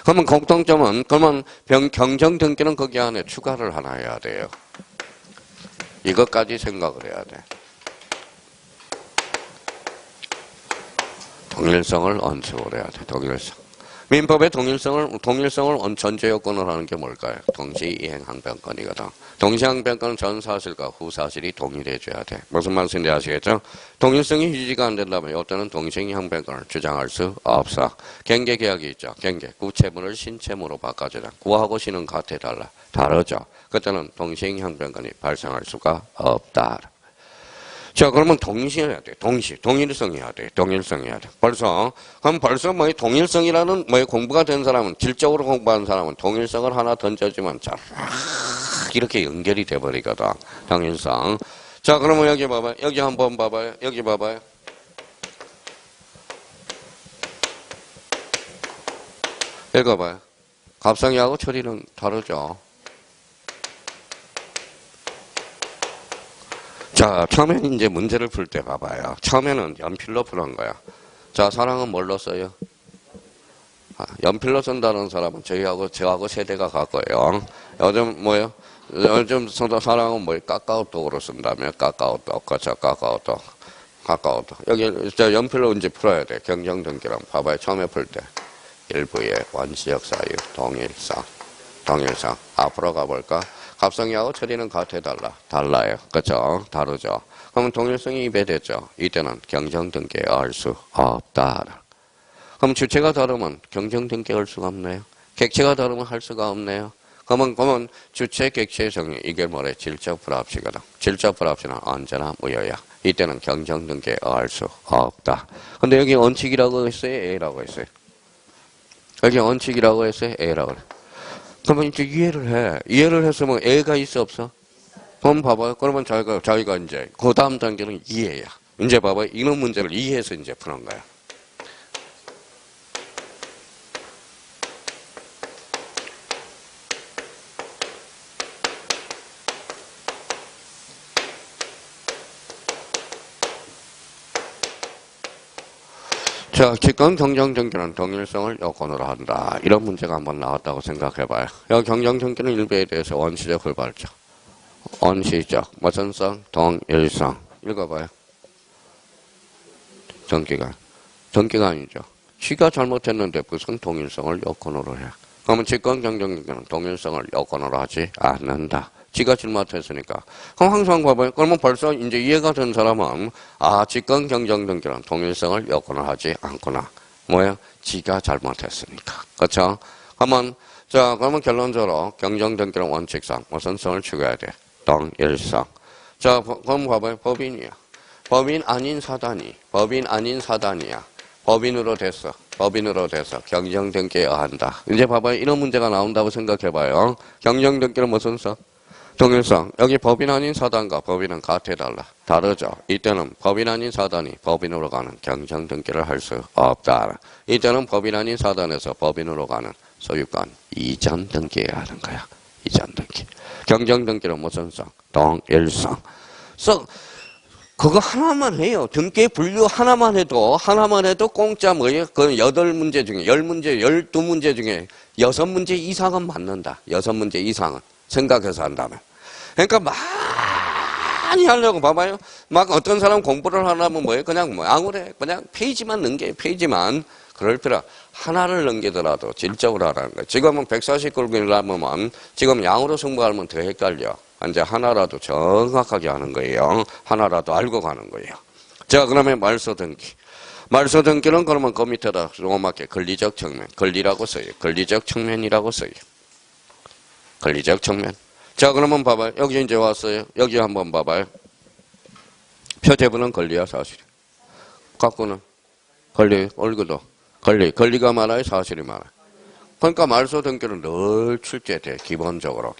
S1: 그러면 공통점은, 그러면 경정 등기는 거기 안에 추가를 하나 해야 돼요. 이것까지 생각을 해야 돼. 동일성을 언급을 해야 돼, 동일성. 민법의 동일성을 전제요건을 하는 게 뭘까요? 동시이행항변권이거든. 동시항변권은 전사실과 후사실이 동일해져야 돼. 무슨 말씀인지 아시겠죠? 동일성이 유지가 안 된다면 이때는 동시이행항변권을 주장할 수 없어. 경계계약이 있죠. 경계. 구체문을 신체문으로 바꿔주자. 구하고 신은 같아 달라. 다르죠. 그때는 동시이행항변권이 발생할 수가 없다. 자, 그러면 동시해야 돼. 동일성해야 돼. 그럼 벌써 뭐 동일성이라는 뭐 공부가 된 사람은, 질적으로 공부한 사람은 동일성을 하나 던져주면 자, 이렇게 연결이 돼버리거든. 동일성. 자, 그러면 여기 봐봐요. 여기 한번 봐봐요. 여기 봐봐요. 읽어봐요. 갑상이하고 처리는 다르죠. 자, 처음에는 이제 문제를 풀 때 봐봐요. 처음에는 연필로 푸는 거야. 자, 사랑은 뭘로 써요? 연필로 쓴다는 사람은 저하고 세대가 같고요. 요즘 뭐예요? 요즘 사랑은 뭐 카카오톡으로 쓴다며? 카카오톡. 그렇죠. 카카오톡. 여기 저 연필로 이제 풀어야 돼. 경정 등기랑 봐봐요. 처음에 풀 때. 일부의 원시적 사유, 동일성. 앞으로 가볼까? 갑상이하고 처리는 같아 달라요. 그렇죠? 다르죠. 그러면 동일성이 입에됐죠. 이때는 경정 등기에 할 수 없다. 그럼 주체가 다르면 경정 등기에 할 수가 없네요. 객체가 다르면 할 수가 없네요. 그러면 주체 객체의 정리 이게 뭐래? 질적 불합치거든. 질적 불합치는 언제나 무효야. 이때는 경정 등기에 할 수 없다. 근데 여기 원칙이라고 했어요? A라고 했어요? 여기 원칙이라고 했어요? A라고 그래. 그러면 이제 이해를 해. 이해를 했으면 A가 있어, 없어? 그럼 봐봐요. 그러면 자기가 이제, 그 다음 단계는 이해야. 이제 봐봐요. 이런 문제를 이해해서 이제 푸는 거야. 자, 직권 경정전기는 동일성을 요건으로 한다. 이런 문제가 한번 나왔다고 생각해봐요. 여기 경정전기는 일배에 대해서 원시적 홀발적. 원시적, 무슨성, 동일성. 읽어봐요. 전기가 아니죠. 지가 잘못했는데 무슨 동일성을 요건으로 해. 그러면 직권 경정전기는 동일성을 요건으로 하지 않는다. 지가 잘못했으니까. 그럼 항상 봐봐요. 그러면 벌써 이제 이해가 된 사람은, 직권 경정전기는 동일성을 요건을 하지 않구나. 뭐야? 지가 잘못했으니까. 그렇죠? 그러면 결론적으로 경정전기는 원칙상 무슨 성을 추구해야 돼? 동일성. 자, 그럼 봐봐요. 법인이야. 법인 아닌 사단이야. 법인으로 돼서 경정전기에 의한다. 이제 봐봐요. 이런 문제가 나온다고 생각해봐요. 경정전기는 무슨 성? 동일성. 여기 법인 아닌 사단과 법인은 같아 다르죠. 이때는 법인 아닌 사단이 법인으로 가는 경정등기를 할 수 없다. 이때는 법인 아닌 사단에서 법인으로 가는 소유권 이전 등기해야 하는 거야. 이전 등기. 경정등기는 무슨 성? 동일성. 그거 하나만 해요. 등기 분류 하나만 해도 공짜 뭐예요? 그 8문제 중에 10문제, 12문제 중에 6문제 이상은 맞는다. 6문제 이상은. 생각해서 한다면. 그러니까 많이 하려고 봐봐요. 막 어떤 사람 공부를 하려면 뭐예요? 그냥 아무래 그냥 페이지만 넘겨요. 페이지만. 그럴 필요 하나를 넘기더라도 질적으로 하라는 거예요. 지금은 140글을 하면 지금 양으로 승부하면 더 헷갈려. 이제 하나라도 정확하게 하는 거예요. 하나라도 알고 가는 거예요. 자, 그러면 말소등기. 말소등기는 그러면 그 밑에다 조그맣게 권리적 측면. 권리라고 써요. 권리적 측면이라고 써요. 권리적 측면. 자, 그러면 봐봐요. 여기 이제 왔어요. 여기 한번 봐봐요. 표제부는 권리야, 사실이. 갖고는 권리, 얼굴도 권리가 많아요, 사실이 많아요. 그러니까 말소등기는 늘 출제돼, 기본적으로.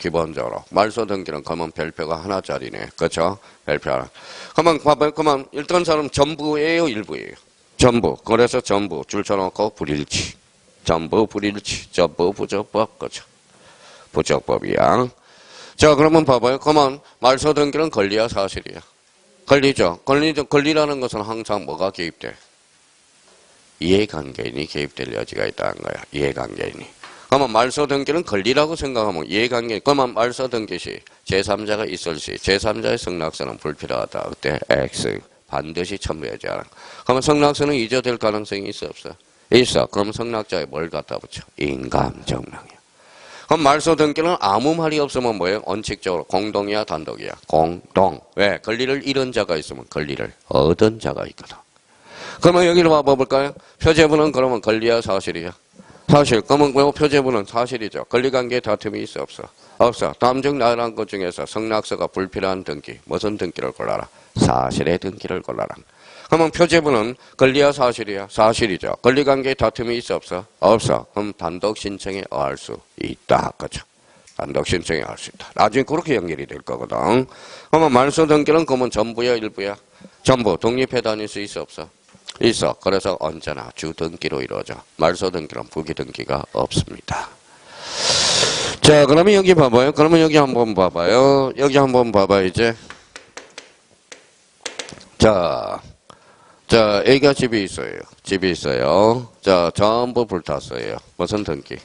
S1: 말소등기는 그러면 별표가 하나짜리네. 그렇죠? 별표 하나. 그러면 봐봐요. 그러면 일단 사람 전부예요, 일부예요? 전부. 그래서 전부 줄쳐놓고 불일치. 전부 불일치. 전부 부적법. 그렇죠? 부적법이야. 자, 그러면 봐봐요. 그러면 말소등기는 권리야, 사실이야? 권리죠. 권리라는 것은 항상 뭐가 개입돼? 이해관계인이 개입될 여지가 있다는 거야. 이해관계인이. 그러면 말소등기는 권리라고 생각하면 이해관계인. 그러면 말소등기 시 제3자가 있을 시 제3자의 성낙서는 불필요하다. 그때 X 반드시 첨부해야지 않아. 그러면 성낙서는 이저될 가능성이 있어, 없어? 있어. 그럼 성낙자에 뭘 갖다 붙여? 인감정명이야. 그럼 말소등기는 아무 말이 없으면 뭐예요? 원칙적으로 공동이야, 단독이야? 공동. 왜? 권리를 잃은 자가 있으면 권리를 얻은 자가 있거든. 그러면 여기를 봐볼까요? 표제부는 그러면 권리야, 사실이야? 사실. 그러면 표제부는 사실이죠. 권리관계에 다툼이 있어, 없어? 없어. 다음 중 나열한 것 중에서 성낙서가 불필요한 등기. 무슨 등기를 골라라? 사실의 등기를 골라라. 그러면 표제부는 권리야, 사실이야? 사실이죠. 권리관계에 다툼이 있어, 없어? 없어. 그럼 단독 신청에 의할 수 있다. 그죠? 단독 신청에 의할 수 있다. 나중에 그렇게 연결이 될 거거든. 그러면 말소 등기는 그러면 전부야, 일부야? 전부. 독립해 다닐 수 있어, 없어? 있어. 그래서 언제나 주등기로 이루어져. 말소등기는 부기등기가 없습니다. 자, 그러면 여기 봐봐요. 그러면 여기 한번 봐봐요. 여기 한번 봐봐, 이제. 자, A가 집이 있어요. 자, 전부 불탔어요. 무슨 등기?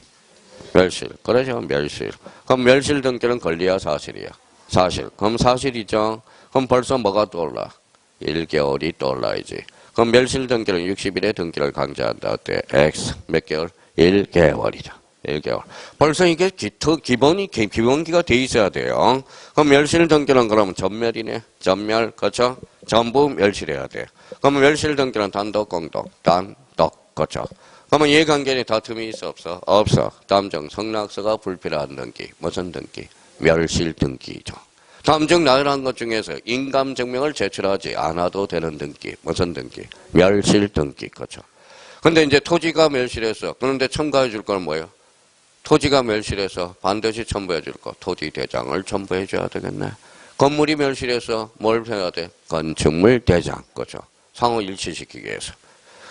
S1: 멸실. 그러죠, 멸실. 그럼 멸실 등기는 권리야, 사실이야? 사실. 그럼 사실이죠. 그럼 벌써 뭐가 떠올라? 1개월이 떠올라야지. 그럼 멸실 등기는 60일의 등기를 강제한다. 어때? X. 몇 개월? 1개월이죠. 1개월. 벌써 이게 기본기가 돼 있어야 돼요. 그럼 멸실 등기는 그러면 전멸이네. 전멸. 그렇죠? 전부 멸실해야 돼. 그러면 멸실 등기는 단독, 공동. 단독. 그렇죠? 그러면 이해관계에 다툼이 있어, 없어? 없어. 다음 중 성낙서가 불필요한 등기. 무슨 등기? 멸실 등기죠. 다음 중 나열한 것 중에서 인감증명을 제출하지 않아도 되는 등기. 무슨 등기? 멸실 등기. 그렇죠? 근데 이제 토지가 멸실해서, 그런데 첨가해 줄 건 뭐예요? 토지가 멸실해서 반드시 첨부해 줄 거. 토지 대장을 첨부해 줘야 되겠네. 건물이 멸실해서 뭘 해야 돼? 건축물 대장. 그죠? 상호 일치시키기 위해서.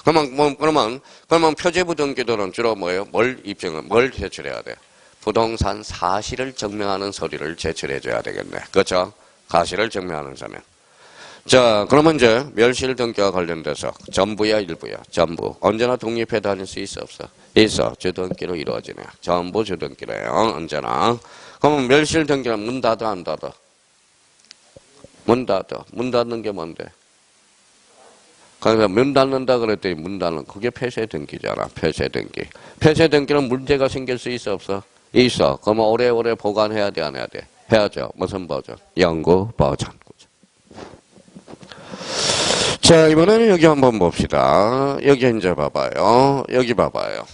S1: 그러면 표제부 등기들은 주로 뭐예요? 뭘 제출해야 돼? 부동산 사실을 증명하는 서류를 제출해 줘야 되겠네. 그렇죠? 사실을 증명하는 서면. 자, 그러면 이제 멸실 등기와 관련돼서 전부야 일부야? 전부. 언제나 독립해 다닐 수 있어 없어? 있어. 주등기로 이루어지네. 전부 주등기래요. 언제나. 그러면 멸실 등기는 문 닫아 안 닫아? 문 닫아. 문 닫는 게 뭔데? 그러니까 문 닫는다 그랬더니 문 닫는 그게 폐쇄 등기잖아. 폐쇄 등기. 폐쇄 등기는 문제가 생길 수 있어 없어? 있어. 그러면 오래오래 보관해야 돼 안 해야 돼? 해야죠. 무슨 버전? 영구 버전. 자, 이번에는 여기 한번 봅시다. 여기 이제 봐봐요. 여기 봐봐요.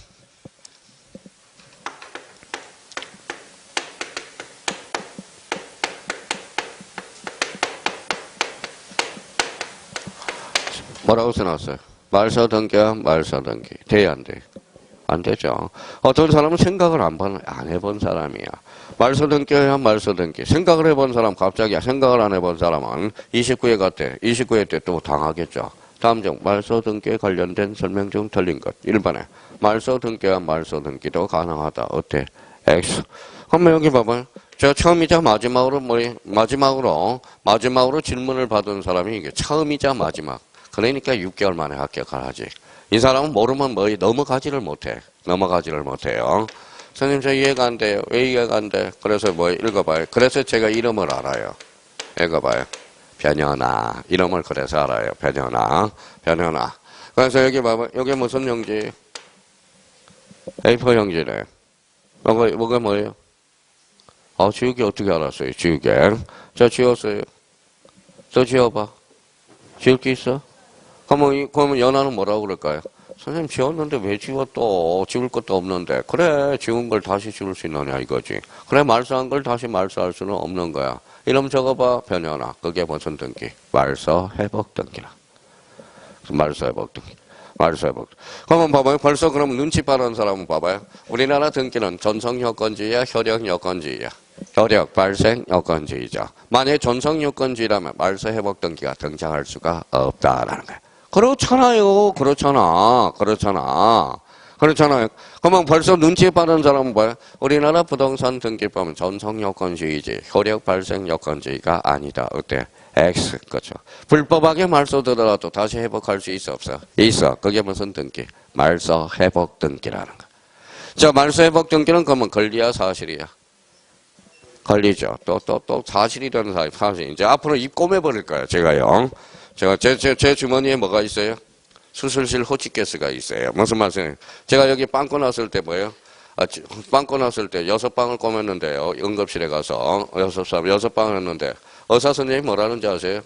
S1: 뭐라고 써놨어요? 말소 등기야, 말소 등기. 돼야 안 돼? 안 되죠. 어떤 사람은 생각을 안 해본 사람이야. 말소 등기야, 말소 등기. 생각을 해본 사람, 갑자기 생각을 안 해본 사람은 29회 갔대. 29회 때 또 당하겠죠. 다음 중 말소 등기에 관련된 설명 중 틀린 것. 1번에 말소 등기와 말소 등기도 가능하다. 어때? X. 그러면 여기 봐봐요. 제가 처음이자 마지막으로 질문을 받은 사람이 이게 처음이자 마지막. 그러니까 6개월 만에 합격을 하지. 이 사람은 모르면 넘어가지를 못해요. 선생님, 저 이해가 안 돼요. 왜 이해가 안 돼? 그래서 읽어봐요. 그래서 제가 이름을 알아요. 읽어봐요. 변현아. 이름을 그래서 알아요. 변현아. 그래서 여기 봐봐. 여기 무슨 형지? A4 형지래. 뭐가 뭐예요? 지우개 어떻게 알았어요? 지우개. 자, 지웠어요. 또 지워봐. 지울 게 있어? 그러면 연하는 뭐라고 그럴까요? 선생님 지웠는데 왜 지워 또? 지울 것도 없는데. 그래, 지운 걸 다시 지울 수 있느냐 이거지. 그래, 말소한 걸 다시 말소할 수는 없는 거야. 이름 적어봐. 변현아. 그게 무슨 등기? 말소 회복 등기라. 말소 회복 등기. 그러면 봐봐요. 벌써 그럼 눈치 빠른 사람은 봐봐요. 우리나라 등기는 전성 여건주의야, 효력 여건주의야? 효력 발생 여건주의죠. 만약에 전성 여건주의라면 말소 회복 등기가 등장할 수가 없다라는 거예요. 그렇잖아요. 그러면 벌써 눈치 빠른 사람은 뭐야? 우리나라 부동산 등기법은 전성 여건주의지 효력 발생 여건주의가 아니다. 어때? X. 그렇죠. 불법하게 말소 들어라도 다시 회복할 수 있어 없어? 있어. 그게 무슨 등기? 말소 회복 등기라는 거. 자, 말소 회복 등기는 그러면 권리야 사실이야? 권리죠. 또 사실이 되는 사실. 이제 앞으로 입 꼬매버릴 거예요. 제가요. 제 주머니에 뭐가 있어요? 수술실 호치케스가 있어요. 무슨 말씀이에요? 제가 여기 빵꾸 났을 때 뭐예요? 빵꾸 났을 때 6방을 꼬맸는데요. 응급실에 가서 6방을 했는데 의사 선생님이 뭐라는지 아세요?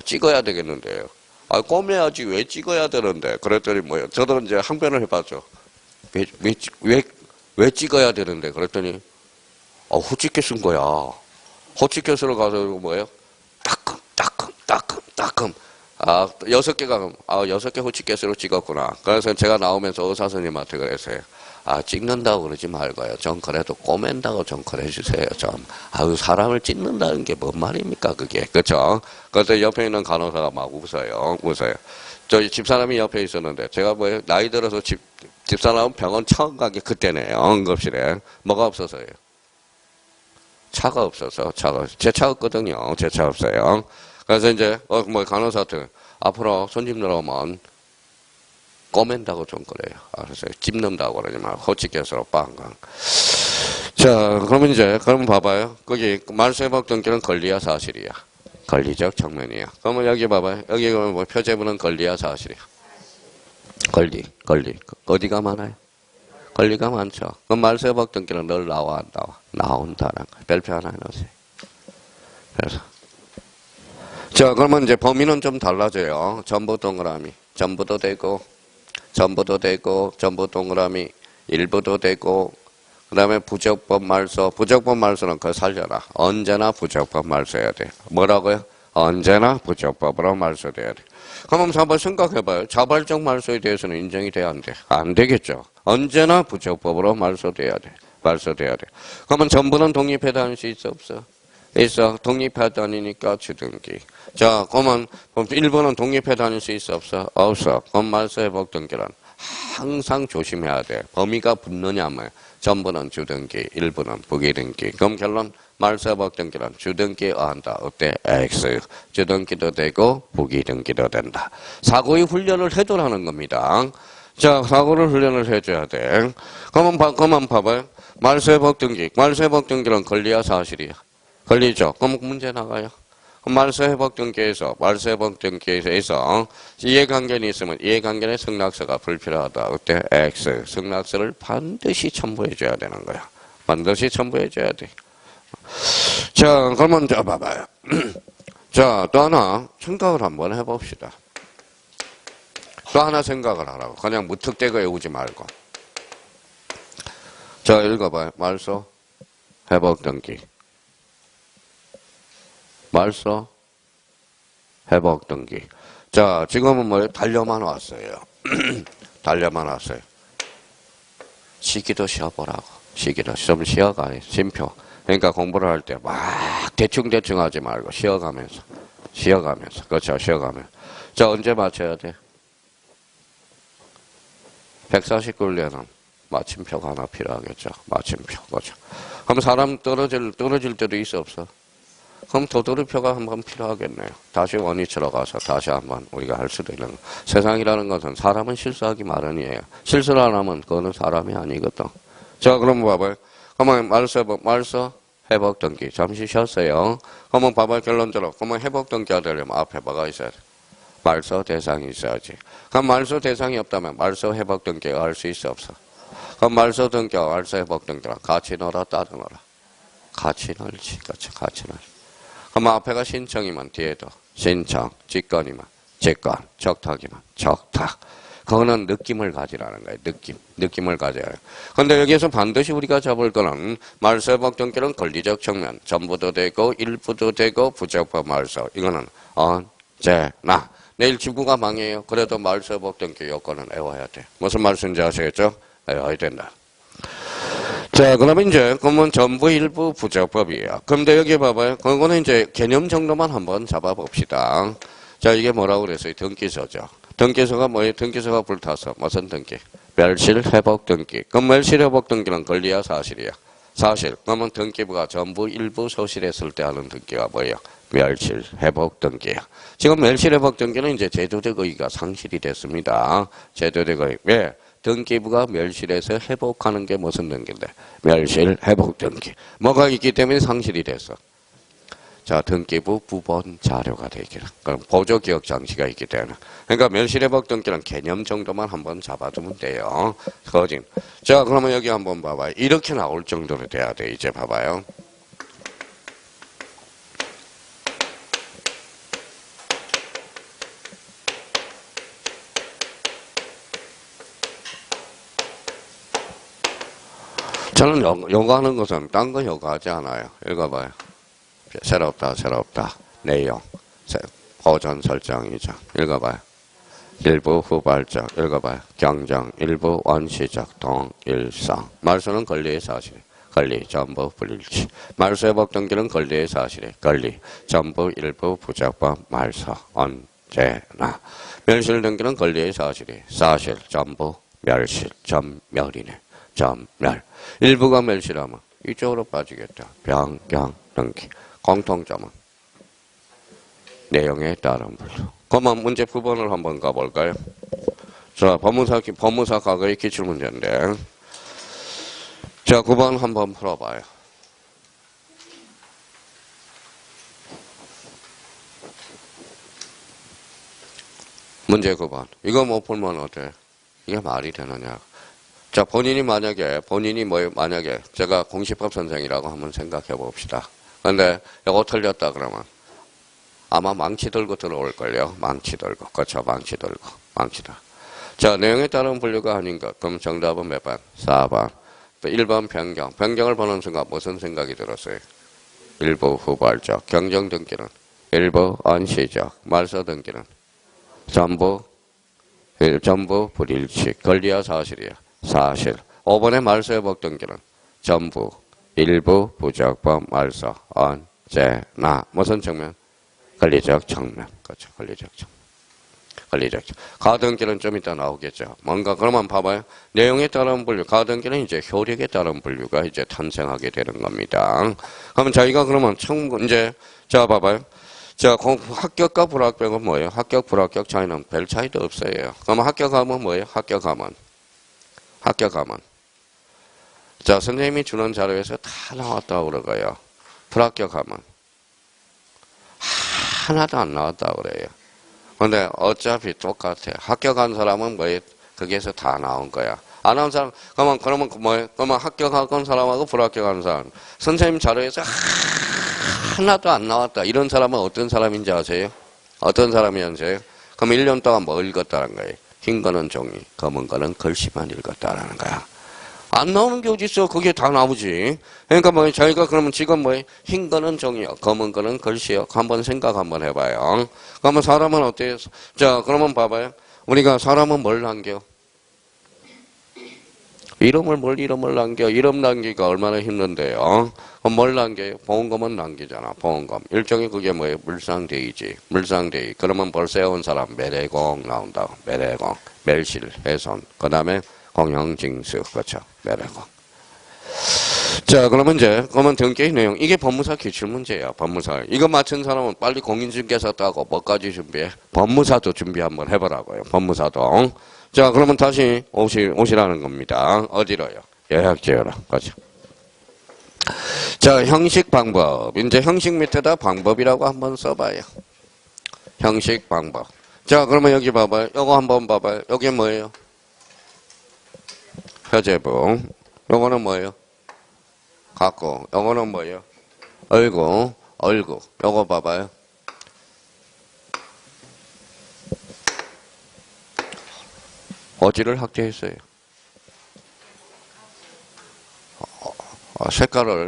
S1: 찍어야 되겠는데요. 꼬매야지 왜 찍어야 되는데? 그랬더니 뭐예요? 저도 이제 항변을 해봤죠. 왜 찍어야 되는데? 그랬더니 호치케스인 거야. 호치케스로 가서 뭐예요? 따끔. 6개 호치케스로 찍었구나. 그래서 제가 나오면서 의사 선생님한테 그랬어요. 찍는다고 그러지 말고요. 좀 그래도 꼬맨다고 좀 그래주세요. 사람을 찍는다는 게 뭔 말입니까, 그게. 그쵸? 그래서 옆에 있는 간호사가 막 웃어요. 저희 집사람이 옆에 있었는데, 제가 나이 들어서 집사람 병원 처음 간 게 그때네요. 응급실에. 뭐가 없어서요? 차가 없어서, 제 차 없거든요. 제 차 없어요. 그래서 이제, 간호사한테 앞으로 손님 들어오면 꼬맨다고 좀 그래요. 그래서 찝는다고 그러지 말고 호치케스로 빵빵. 자, 그러면 봐봐요. 거기 말소회복 등기는 권리야 사실이야? 권리적 측면이야. 그러면 여기 봐봐요. 여기 표제부는 권리야 사실이야? 권리. 어디가 많아요? 권리가 많죠. 그럼 말소회복 등기는 늘 나와 안 나와? 나온다는 거예요. 별표 하나 해놓으세요. 그래서 자, 그러면 이제 범위는 좀 달라져요. 전부 동그라미. 전부도 되고 전부 동그라미. 일부도 되고 그 다음에 부적법 말소는 그거 살려라. 언제나 부적법 말소해야 돼. 뭐라고요? 언제나 부적법으로 말소돼야 돼. 그럼 한번 생각해봐요. 자발적 말소에 대해서는 인정이 돼야 안 돼? 안 되겠죠. 언제나 부적법으로 말소돼야 돼. 말소돼야 돼. 그러면 전부는 독립해 다닐 수 있어 없어? 있어. 독립해 다니니까 주등기. 자, 그러면 일부는 독립해 다닐 수 있어 없어? 없어. 그럼 말소회복 등기란 항상 조심해야 돼. 범위가 붙느냐면 전부는 주등기, 일부는 부기등기. 그럼 결론 말소회복 등기란 주등기에 의한다. 어때? X. 주등기도 되고 부기등기도 된다. 사고의 훈련을 해두라는 겁니다. 자, 사고를 훈련을 해줘야 돼. 그러면 봐봐요. 말소회복 등기. 말소회복 등기는 권리야 사실이야? 권리죠. 그럼 문제 나가요. 말소회복 등기에서 이해관계는 있으면 이해관계의 승낙서가 불필요하다. 어때? X. 승낙서를 반드시 첨부해줘야 되는 거야. 반드시 첨부해줘야 돼. 자, 그러면 저 봐봐요. 자, 또 하나 생각을 한번 해봅시다. 또 하나 생각을 하라고. 그냥 무턱대고 외우지 말고. 자, 읽어봐요. 말소 회복 등기. 말소 회복 등기. 자, 지금은 뭐예요? 달려만 왔어요. 달려만 왔어요. 시기도 쉬어보라고. 시기도 좀 쉬어가요. 심표. 그러니까 공부를 할 때 막 대충 하지 말고 쉬어가면서. 그렇죠. 쉬어가면서. 자, 언제 맞춰야 돼? 149년은 마침표가 하나 필요하겠죠. 마침표. 그렇죠. 그럼 사람 떨어질 때도 있어 없어? 그럼 도돌이표가 한번 필요하겠네요. 다시 원위치로 가서 다시 한번 우리가 할 수도 있는 거. 세상이라는 것은 사람은 실수하기 마련이에요. 실수를 안 하면 그거는 사람이 아니거든. 자, 그럼 봐봐요. 그러면 말소 회복 등기. 잠시 쉬었어요. 그러면 봐봐요. 결론적으로. 그러면 회복 등기가 되려면 앞에 뭐가 있어야 돼? 말소 대상이 있어야지. 그럼 말소 대상이 없다면 말소 회복 등기가 할 수 있어 없어? 그럼 말소 등기와 말소 회복 등기랑 같이 넣어라 따로 넣어라? 같이 넣지. 같이 넣지. 그럼 앞에가 신청이면 뒤에도 신청, 직권이면 직권, 적탁이면 적탁. 그거는 느낌을 가지라는 거예요. 느낌을 가져야 해요. 그런데 여기에서 반드시 우리가 잡을 거는 말소회복 등기는 권리적 측면, 전부도 되고 일부도 되고 부적법 말소. 이거는 언제나. 내일 지구가 망해요. 그래도 말소회복 등기 요건은 외워야 돼. 무슨 말씀인지 아시겠죠? 외워야 된다. 자, 그러면 이제, 그러면 전부 일부 부적법이에요. 그런데 여기 봐봐요. 그거는 이제 개념 정도만 한번 잡아봅시다. 자, 이게 뭐라고 그랬어요? 등기소죠. 등기소가 뭐예요? 등기소가 불타서 무슨 등기? 멸실회복 등기. 그럼 멸실회복 등기는 권리야 사실이야? 사실. 그러면 등기부가 전부 일부 소실했을 때 하는 등기가 뭐예요? 멸실회복 등기야. 지금 멸실회복 등기는 이제 제도적 의의가 상실이 됐습니다. 제도적 의의. 왜? 등기부가 멸실해서 회복하는 게 무슨 등기인데? 멸실 회복 등기. 뭐가 있기 때문에 상실이 됐어. 자, 등기부 부본 자료가 되기는. 그럼 보조 기억 장치가 있기 때문에. 그러니까 멸실 회복 등기는 개념 정도만 한번 잡아두면 돼요. 거진. 자, 그러면 여기 한번 봐봐요. 이렇게 나올 정도로 돼야 돼. 이제 봐봐요. 저는 요구하는 것은 딴 거 요구하지 않아요. 읽어봐요. 새롭다. 내용. 보존 설정이죠. 읽어봐요. 일부 후발적. 읽어봐요. 경정. 일부 원시적. 동일성. 말소는 권리의 사실. 권리. 전부 불일치. 말소회복 등기는 권리의 사실이. 권리. 전부 일부 부적법 말소. 언제나. 멸실 등기는 권리의 사실이. 사실. 전부 멸실. 전멸이네. 전멸. 일부가 멸실하면 이쪽으로 빠지겠다. 변경 등기. 공통점은 내용에 따른 분류. 그러면 문제 9번을 한번 가볼까요? 자, 법무사 과거의 기출문제인데. 자, 9번 한번 풀어봐요. 문제 9번. 이거 못 풀면 어때? 이게 말이 되느냐? 자, 만약에 제가 공시법 선생이라고 한번 생각해 봅시다. 근데 이거 틀렸다 그러면 아마 망치 들고 들어올걸요. 망치 들고. 그렇죠. 망치 들고. 자, 내용에 따른 분류가 아닌가. 그럼 정답은 몇 번? 4번. 1번 변경을 보는 순간 무슨 생각이 들었어요? 일부 후발적. 경정 등기는 일부 원시적. 말소 등기는 전부 불일치. 권리야 사실이야. 사실. 5번의 말소 회복 등기는 전부 일부 부적법 말소 언제나 무슨 측면? 권리적 측면. 그렇죠. 권리적 측면. 권리적 측면. 가등기는 좀 이따 나오겠죠. 뭔가 그러면 봐봐요. 내용에 따른 분류. 가등기는 이제 효력에 따른 분류가 이제 탄생하게 되는 겁니다. 그러면 저희가 그러면 이제 자 봐봐요. 자, 합격과 불합격은 뭐예요? 합격, 불합격 차이는 별 차이도 없어요. 그럼 합격하면 뭐예요? 합격하면. 자, 선생님이 주는 자료에서 다 나왔다고 그러고요. 불합격하면 하나도 안 나왔다고 그래요. 근데 어차피 똑같아. 합격한 사람은 뭐예요? 거기에서 다 나온 거야. 안 나온 사람, 그러면 뭐예요? 그러면 합격한 사람하고 불합격한 사람. 선생님 자료에서 하나도 안 나왔다. 이런 사람은 어떤 사람인지 아세요? 어떤 사람인지 아세요? 그럼 1년 동안 뭐 읽었다는 거예요? 흰 거는 종이, 검은 거는 글씨만 읽었다라는 거야. 안 나오는 게 어딨어? 그게 다 나오지. 그러니까 뭐 저희가 그러면 지금 뭐 흰 거는 종이요, 검은 거는 글씨요. 한번 생각 한번 해봐요. 그러면 사람은 어때요? 자, 그러면 봐봐요. 우리가 사람은 뭘 남겨? 이름을 남겨? 이름 남기가 얼마나 힘든데요? 그럼 뭘 남겨요? 보험금은 남기잖아. 보험금. 일종의 그게 뭐예요? 물상대의지. 물상대의. 그러면 벌써 해온 사람 매래공 나온다. 매래공. 멸실, 훼손. 그 다음에 공영징수. 그렇죠. 매래공. 자, 그러면 등기 내용. 이게 법무사 기출문제야. 법무사. 이거 맞춘 사람은 빨리 공인중개사 따고 뭐까지 준비해? 법무사도 준비 한번 해보라고요. 법무사도. 자, 그러면 다시 오시라는 겁니다. 어디로요? 예약제어로. 가죠. 자, 형식 방법. 이제 형식 밑에다 방법이라고 한번 써봐요. 형식 방법. 자, 그러면 여기 봐봐요. 요거 한번 봐봐요. 여기 뭐예요? 표제부. 요거는 뭐예요? 갖고. 요거는 뭐예요? 얼구. 요거 봐봐요. 어디를 확대했어요?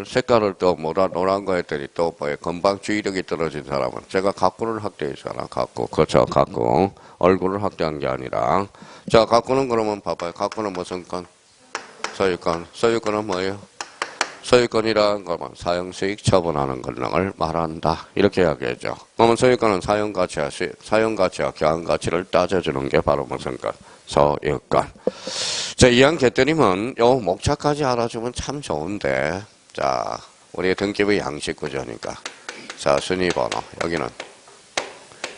S1: 색깔을 또 노란 거 했더니 또 뭐예요? 금방 주의력이 떨어진 사람은 제가 각구를 확대했잖아. 각구. 그렇죠. 각구. 얼굴을 확대한 게 아니라. 자, 각구는 그러면 봐봐요. 각구는 무슨 건? 소유권. 소유권은 뭐예요? 소유권이라는 거면 사용수익 처분하는 권능을 말한다. 이렇게 이야기하죠. 그러면 소유권은 사용가치와 교환가치를 따져주는 게 바로 무슨 것? 소유권. 자, 이왕 개뜨리면 요 목차까지 알아주면 참 좋은데. 자, 우리 등기부 양식 구조니까. 자, 순위번호. 여기는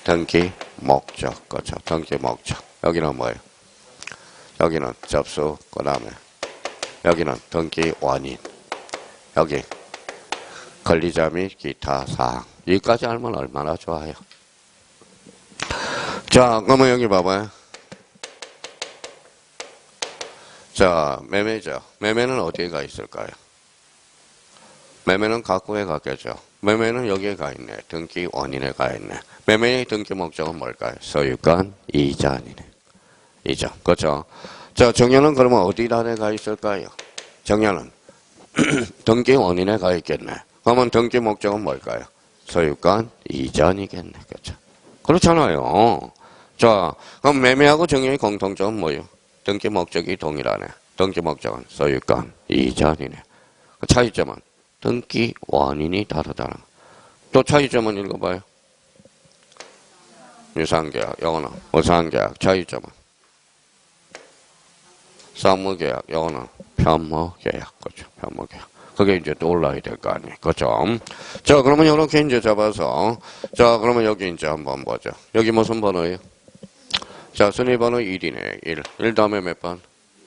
S1: 등기 목적. 그렇죠. 등기 목적. 여기는 뭐예요? 여기는 접수. 그 다음에 여기는 등기 원인. 여기 권리자 및 기타 사항. 여기까지 알면 얼마나 좋아요. 자, 그러면 여기 봐봐요. 자, 매매죠. 매매는 어디에 가 있을까요? 매매는 각구에 갔겠죠. 매매는 여기에 가 있네. 등기 원인에 가 있네. 매매의 등기 목적은 뭘까요? 소유권 이전이네. 이전. 그렇죠. 자, 정년은 그러면 어디에 가 있을까요? 정년은 등기 원인에 가 있겠네. 그러면 등기 목적은 뭘까요? 소유권 이전이겠네. 그렇죠. 그렇잖아요. 자, 그럼 매매하고 정년의 공통점은 뭐예요? 등기 목적이 동일하네. 등기 목적은 소유권 이전이네. 그 차이점은 등기 원인이 다르다는. 또 차이점은 읽어봐요. 유상계약, 영어는 우상계약. 차이점은 상무계약, 영어는 편무계약. 그렇죠. 편무계약. 그게 이제 또 올라야 될 거 아니에요. 그렇죠. 자, 그러면 이렇게 이제 잡아서. 자, 그러면 여기 이제 한번 보죠. 여기 무슨 번호예요? 자, 순위번호 1이네. 1 다음에 몇 번?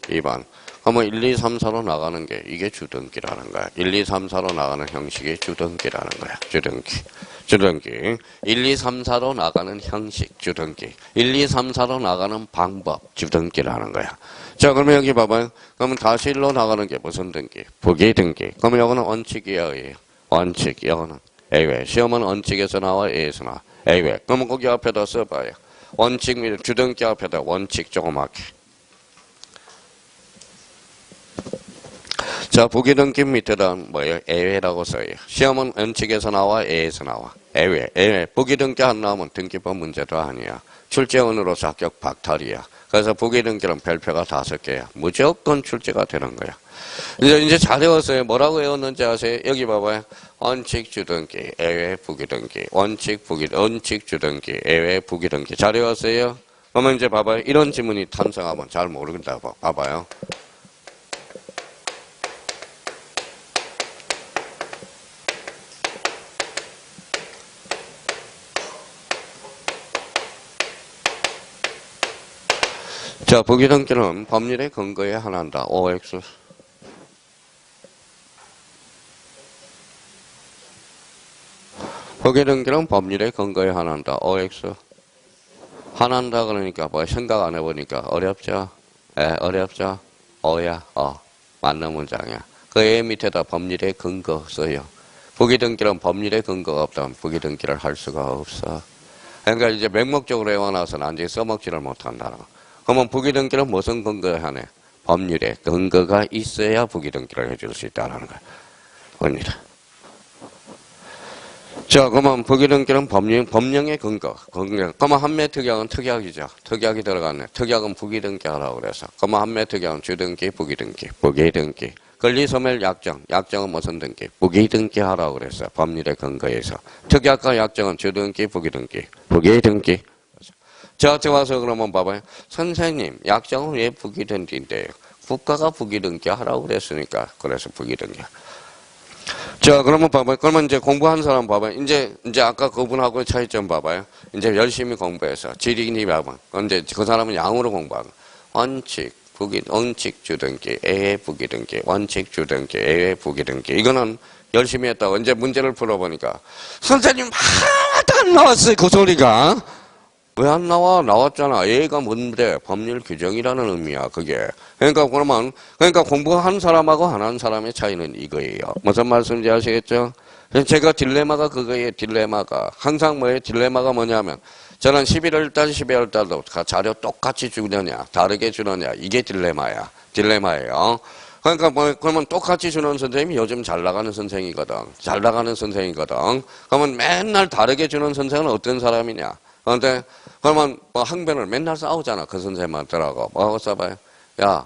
S1: 2번. 그러면 1, 2, 3, 4로 나가는 게 이게 주등기라는 거야. 1, 2, 3, 4로 나가는 형식이 주등기라는 거야. 주등기. 1, 2, 3, 4로 나가는 형식, 주등기. 1, 2, 3, 4로 나가는 방법, 주등기라는 거야. 자, 그러면 여기 봐봐요. 그러면 다시 1로 나가는 게 무슨 등기? 부기등기. 그러면 이거는 원칙이에요. 원칙. 이거는 A외. 시험은 원칙에서 나와, A에서 나와. A외. 그러면 거기 앞에다 써봐요. 원칙 및 주등기 앞에다 원칙 조그맣게. 자, 부기등기 밑에다 뭐예요? A외라고 써요. 시험은 원칙에서 나와, A에서 나와. 예외. 부기등기 안 나오면 등기법 문제도 아니야. 출제원으로 자격 박탈이야. 그래서 부기등기는 별표가 5개야. 무조건 출제가 되는 거야. 이제 잘 외웠어요. 뭐라고 외웠는지 아세요? 여기 봐봐요. 원칙 주등기, 예외 부기등기, 원칙 주등기, 예외 부기등기. 잘 외웠어요? 그러면 이제 봐봐요. 이런 지문이 탄생하면 잘 모르겠다. 봐봐요. 자, 부기등기는 법률의 근거에 한한다. OX. 부기등기는 법률의 근거에 한한다. OX. 한한다 그러니까 뭐 생각 안 해보니까 어렵죠? 어렵죠? 어야, 맞는 문장이야. 그 애 밑에다 법률의 근거 써요. 부기등기는 법률의 근거가 없다면 부기등기를 할 수가 없어. 그러니까 이제 맹목적으로 외워놔서 나중에 써먹지를 못한다는 거. 그러면 부기등기는 무슨 근거에 하네? 법률의 근거가 있어야 부기등기를 해줄 수 있다는 거야. 봅니다. 자, 그러면 부기등기는 법령의 근거. 그러면 한매특약은 특약이죠. 특약이 들어갔네. 특약은 부기등기 하라고 그래서. 그러면 한매특약은 주등기, 부기등기. 권리소멸 약정은 무슨 등기? 부기등기 하라고 그랬어요. 법률의 근거에서. 특약과 약정은 주등기, 부기등기. 자, 들어와서 그러면 봐봐요. 선생님, 약정은 왜 부기등기인데요? 국가가 부기등기 하라고 그랬으니까. 그래서 부기등기. 자, 그러면 봐봐요. 그러면 이제 공부한 사람 봐봐요. 이제 아까 그분하고의 차이점 봐봐요. 이제 열심히 공부해서 지리니 봐봐. 이제 그 사람은 양으로 공부하고. 원칙 주등기, 예외 부기등기, 원칙 주등기, 예외 부기등기. 이거는 열심히 했다고. 이제 문제를 풀어보니까 선생님 하나도 안 나왔어요. 그 소리가. 왜 안 나와? 나왔잖아. A가 뭔데? 법률 규정이라는 의미야, 그게. 그러니까 공부한 사람하고 안 한 사람의 차이는 이거예요. 무슨 말씀인지 아시겠죠? 제가 딜레마가 그거예요, 딜레마가. 항상 딜레마가 뭐냐면, 저는 11월달, 12월달도 자료 똑같이 주느냐, 다르게 주느냐, 이게 딜레마예요. 그러니까 그러면 똑같이 주는 선생님이 요즘 잘 나가는 선생이거든. 그러면 맨날 다르게 주는 선생은 어떤 사람이냐? 그런데 그러면 항변을 맨날 싸우잖아. 그 선생님한테라고. 뭐하고 싸봐요? 야,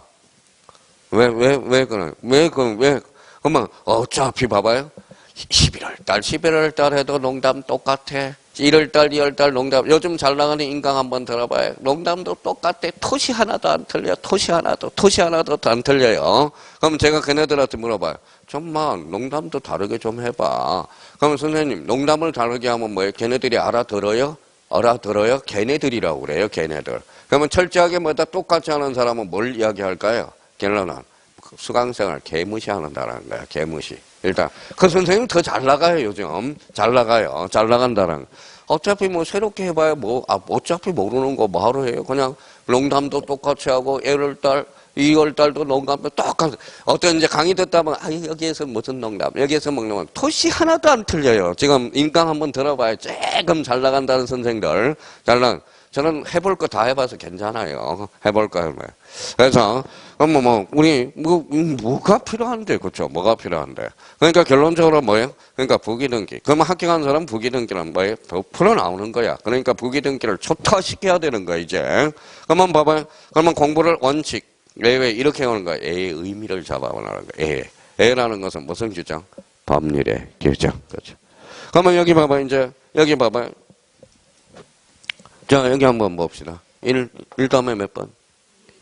S1: 왜 그러면 어차피 봐봐요. 11월 달 해도 농담 똑같아. 1월달, 2월달 농담. 요즘 잘 나가는 인강 한번 들어봐요. 농담도 똑같아. 토시 하나도 안 틀려. 토시 하나도 안 틀려요. 그럼 제가 걔네들한테 물어봐요. 좀만 농담도 다르게 좀 해봐. 그러면 선생님, 농담을 다르게 하면 뭐예요? 걔네들이 알아들어요? 걔네들이라고 그래요, 걔네들. 그러면 철저하게 똑같이 하는 사람은 뭘 이야기할까요? 걔네는 수강생을 개무시하는다는 거야, 개무시. 일단, 그 선생님 더 잘 나가요, 요즘. 잘 나간다는. 어차피 새롭게 해봐야 어차피 모르는 거 뭐하러 해요? 그냥 농담도 똑같이 하고, 1월달, 2월달도 농담도 똑같이. 어떤 이제 강의 듣다 보면, 여기에서 무슨 농담, 여기에서 먹는 토시 하나도 안 틀려요. 지금 인강 한번 들어봐요. 조금 잘 나간다는 선생들. 저는 해볼 거 다 해봐서 괜찮아요. 해볼 거 해봐요. 그래서, 뭐가 필요한데, 그쵸? 뭐가 필요한데. 그러니까 결론적으로 뭐예요? 그러니까 부기등기. 그러면 합격한 사람 부기등기는 뭐예요? 더 풀어나오는 거야. 그러니까 부기등기를 초토화시켜야 되는 거야, 이제. 그러면 봐봐요. 그러면 공부를 원칙, 예외, 이렇게 하는 거야. A의 의미를 잡아보는 거야. A라는 것은 무슨 규정? 법률의 규정. 그렇죠. 그러면 여기 봐봐요, 이제. 여기 봐봐요. 자, 여기 한번 봅시다. 1 다음에 몇 번?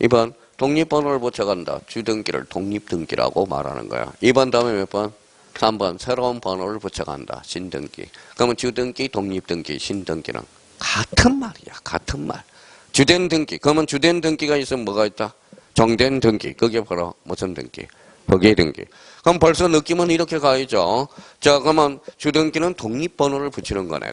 S1: 2번. 독립번호를 붙여간다. 주등기를 독립등기라고 말하는 거야. 2번 다음에 몇 번? 3번. 새로운 번호를 붙여간다. 신등기. 그러면 주등기, 독립등기, 신등기는 같은 말이야. 같은 말. 주된 등기. 그러면 주된 등기가 있으면 뭐가 있다? 정된 등기. 그게 바로 무슨 등기? 부기등기. 그럼 벌써 느낌은 이렇게 가야죠. 자, 그러면 주등기는 독립번호를 붙이는 거네.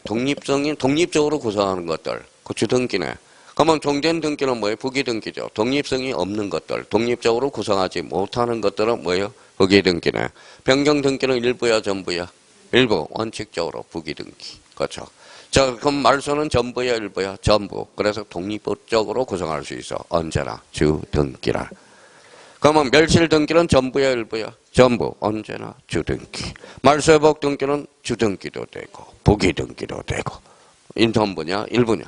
S1: 독립적으로 구성하는 것들. 그 주등기네. 그러면 정된 등기는 뭐예요? 부기등기죠. 독립성이 없는 것들, 독립적으로 구성하지 못하는 것들은 뭐예요? 부기등기네. 변경등기는 일부야, 전부야? 일부. 원칙적으로 부기등기. 그렇죠. 자, 그럼 말소는 전부야, 일부야? 전부. 그래서 독립적으로 구성할 수 있어. 언제나 주등기라. 그러면 멸실 등기는 전부야, 일부야? 전부. 언제나 주등기. 말소회복 등기는 주등기도 되고, 부기 등기도 되고. 인턴부냐, 일부냐.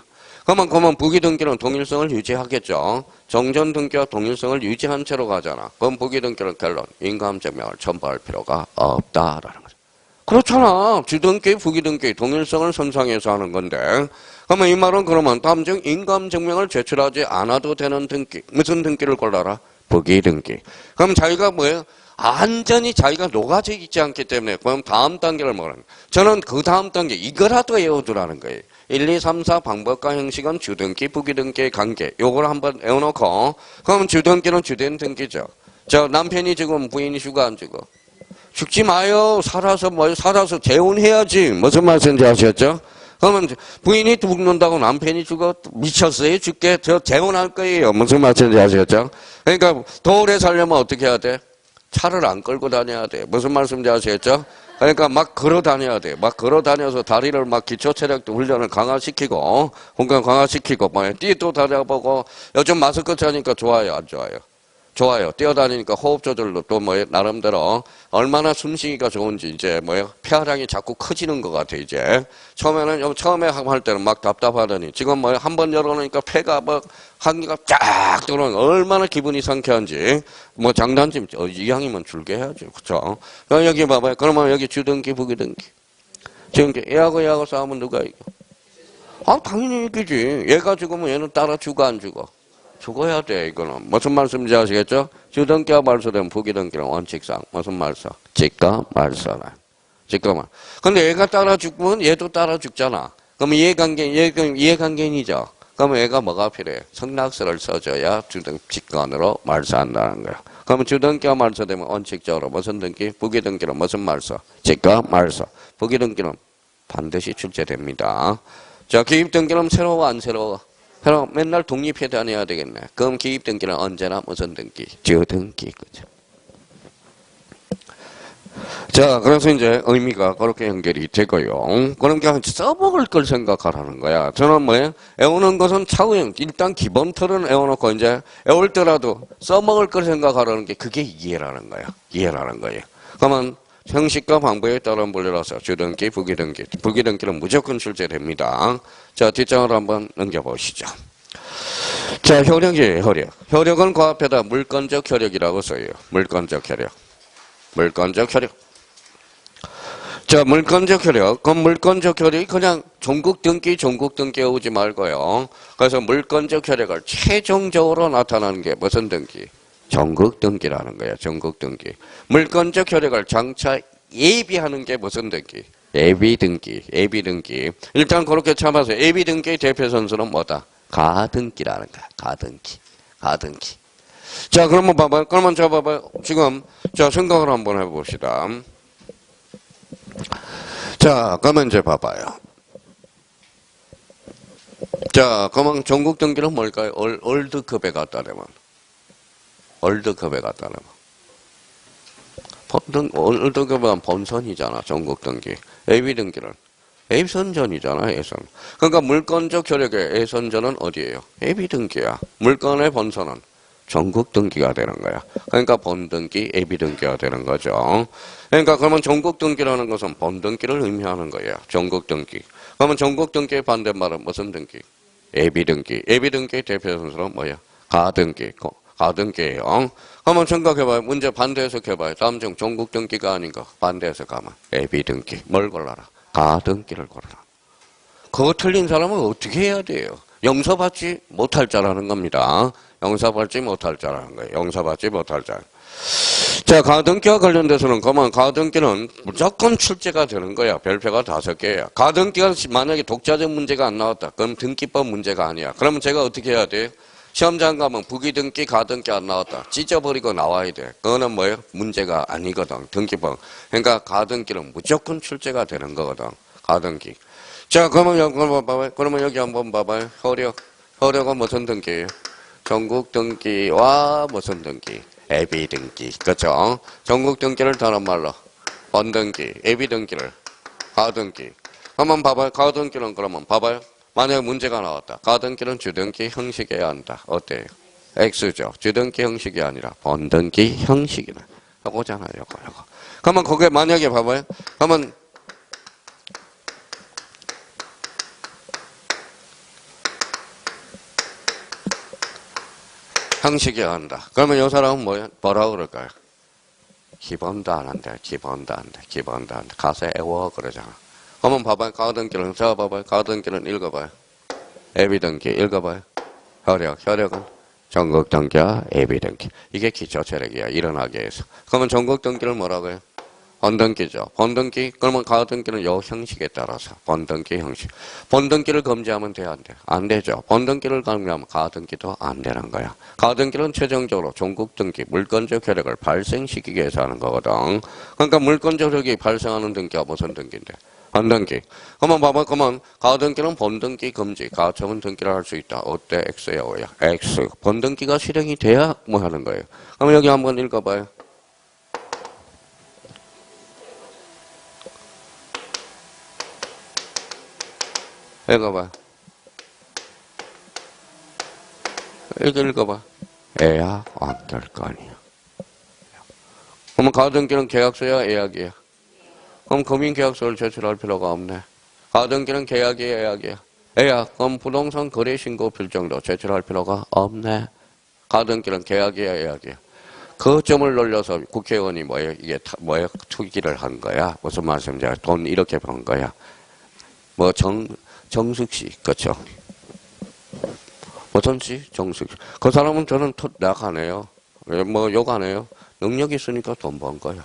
S1: 그러면 부기 등기는 동일성을 유지하겠죠. 정전 등기와 동일성을 유지한 채로 가잖아. 그럼 부기 등기는 결론. 인감증명을 첨부할 필요가 없다라는 거죠. 그렇잖아. 주등기, 부기 등기 동일성을 선상에서 하는 건데. 그러면 이 말은 그러면 다음 중 인감증명을 제출하지 않아도 되는 등기. 무슨 등기를 골라라? 부기 등기. 그럼 자기가 뭐예요? 완전히 자기가 녹아져 있지 않기 때문에 그럼 다음 단계를 뭐라는 거예요? 저는 그 다음 단계 이거라도 외워두라는 거예요. 1, 2, 3, 4 방법과 형식은 주등기, 부기등기의 관계. 요걸 한번 외워놓고 그럼 주등기는 주된 등기죠. 저 남편이 지금 부인이 휴가 안 주고 죽지 마요. 살아서 재혼해야지. 무슨 말씀인지 아셨죠? 그러면 부인이 죽는다고 남편이 죽어? 미쳤어요? 죽게? 저 재혼할 거예요. 무슨 말씀인지 아셨죠? 그러니까 더 오래 살려면 어떻게 해야 돼? 차를 안 끌고 다녀야 돼. 무슨 말씀인지 아시겠죠? 그러니까 막 걸어 다녀야 돼. 막 걸어 다녀서 다리를 막 기초 체력 훈련을 강화시키고, 공간 강화시키고, 뛰도 다녀보고, 요즘 마스크 차니까 좋아요, 안 좋아요? 좋아요. 뛰어다니니까 호흡 조절로 또 나름대로 얼마나 숨쉬기가 좋은지 이제 폐활량이 자꾸 커지는 것 같아, 이제. 처음에 할 때는 막 답답하더니 지금 한 번 열어놓으니까 폐가 한기가 쫙 들어오는 얼마나 기분이 상쾌한지. 장단점, 이왕이면 줄게 해야죠. 그쵸? 여기 봐봐요. 그러면 여기 주등기, 부기등기. 지금 얘하고 싸우면 누가 이겨? 당연히 이기지. 얘가 죽으면 얘는 따라 죽어, 안 죽어? 죽어야 돼, 이거는. 무슨 말씀인지 아시겠죠? 주등기와 말소되면 부기등기는 원칙상 무슨 말소? 직가 말소라. 직가만. 근데 얘가 따라 죽으면 얘도 따라 죽잖아. 그럼 이해관계인이죠. 그러면 얘가 뭐가 필요해? 성낙서를 써줘야 직관으로 말소한다는 거야. 그러면 주등기와 말소되면 원칙적으로 무슨 등기? 부기등기는 무슨 말소? 직가 말소. 부기등기는 반드시 출제됩니다. 자, 기입등기는 새로워, 안 새로워? 그럼 맨날 독립해 다녀야 되겠네. 그럼 기입 등기는 언제나 무슨 등기? 주등기. 그죠? 자, 그래서 이제 의미가 그렇게 연결이 되고요. 그러니까 써먹을 걸 생각하라는 거야. 저는 애우는 것은 차후형. 일단 기본 틀은 애워놓고 이제 애울 때라도 써먹을 걸 생각하라는 게 그게 이해라는 거야. 이해라는 거예요. 그러면 형식과 방법에 따른 분류라서 주등기, 부기등기. 부기등기는 무조건 출제됩니다. 자, 뒷장으로 한번 넘겨보시죠. 자, 효력이에요, 효력. 효력은 그 앞에다 물건적 효력이라고 써요. 물건적 효력. 물건적 효력. 자, 물건적 효력. 그럼 물건적 효력이 그냥 종국 등기 오지 말고요. 그래서 물건적 효력을 최종적으로 나타나는 게 무슨 등기? 전국 등기라는 거예요. 전국 등기. 물건적 효력을 장차 예비하는 게 무슨 등기? 예비 등기. 예비 등기. 일단 그렇게 참아서 예비 등기의 대표 선수는 뭐다? 가등기라는 거야. 가등기. 가등기. 자, 그러면 봐봐요. 그러면 저 봐봐요. 지금 자, 생각을 한번 해봅시다. 자, 그러면 이제 봐봐요. 자, 그러면 전국 등기는 뭘까요? 월드컵에 갖다 대면. 월드컵에 갖다 대면. 월드컵은 본선이잖아. 전국 등기. AB 등기는. 예선전이잖아, 예선. 그러니까 물건적 효력의 예선전은 어디예요? AB 등기야. 물건의 본선은 전국 등기가 되는 거야. 그러니까 본등기, AB 등기가 되는 거죠. 그러니까 그러면 전국 등기라는 것은 본등기를 의미하는 거예요. 전국 등기. 그러면 전국 등기의 반대말은 무슨 등기? AB 등기. AB 등기의 대표 선수는 뭐야? 가등기. 가등기예요. 한번 생각해봐요. 문제 반대 해석해봐요. 다음 중 전국 등기가 아닌 거 반대 해석하면 AB 등기. 뭘 골라라? 가등기를 골라라. 그거 틀린 사람은 어떻게 해야 돼요? 용서받지 못할 자라는 겁니다. 용서받지 못할 자라는 거예요. 용서받지 못할 자. 자, 가등기와 관련돼서는 그만 가등기는 무조건 출제가 되는 거야. 별표가 5개야. 가등기가 만약에 독자적 문제가 안 나왔다. 그럼 등기법 문제가 아니야. 그러면 제가 어떻게 해야 돼요? 시험장 가면 부기등기, 가등기 안 나왔다. 찢어버리고 나와야 돼. 그거는 뭐예요? 문제가 아니거든. 등기법. 그러니까 가등기는 무조건 출제가 되는 거거든. 가등기. 자, 그러면 여기 한번 봐봐요. 그러면 여기 한번 봐봐요. 효력. 효력은 무슨 등기예요? 전국 등기와 무슨 등기? 예비 등기. 그렇죠? 전국 등기를 다른 말로 본등기, 예비 등기를 가등기. 한번 봐봐요. 가등기는 그러면 봐봐요. 만약 문제가 나왔다. 가등기는 주등기 형식해야 한다. 어때요? X죠. 주등기 형식이 아니라 번등기 형식이네. 요거잖아요, 요거. 그러면 그게 만약에 봐봐요. 그러면 형식이 한다. 그러면 이 사람은 뭐라고 그럴까요? 기본도 안 한대, 기본도 안 돼, 기본도 안 돼. 가서 애워 그러잖아. 그러면 봐봐요. 가등기는, 자, 봐봐요. 가등기는 읽어봐요. 애비등기 읽어봐요. 혈액은 전극등기와 애비등기. 이게 기초체력이야. 일어나게 해서. 그러면 전극등기를 뭐라고 해요? 번등기죠. 번등기, 그러면 가등기는 요 형식에 따라서 번등기 형식. 번등기를 검지하면 돼, 안 돼? 안 되죠. 번등기를 검지하면 가등기도 안 되는 거야. 가등기는 최종적으로 종극등기, 물건적 혈액을 발생시키기 위해서 하는 거거든. 그러니까 물건적 혈액이 발생하는 등기가 무슨 등기인데? 번등기. 그러면 봐봐, 그러면 가등기는 번등기 금지, 가처분 등기를 할 수 있다. 어때? X야, O야? X. 번등기가 실행이 돼야 뭐 하는 거예요? 그럼 여기 한번 읽어봐요. 읽어봐. 읽어봐. 애야, 완결 거 아니야. 그러면 가등기는 계약서야, 애약이야? 그럼 금융계약서를 제출할 필요가 없네. 가등기는 계약이야, 애약이야? 애약. 그럼 부동산 거래신고 필정도 제출할 필요가 없네. 가등기는 계약이야, 애약이야? 그 점을 놀려서 국회의원이 뭐예요? 이게 뭐예요? 투기를 한 거야. 무슨 말씀인지 돈 이렇게 번 거야. 뭐 정숙 씨, 그쵸? 어떤 씨? 정숙 씨. 그 사람은 저는 약 안 해요. 뭐 욕 안 해요. 능력 있으니까 돈 번 거야.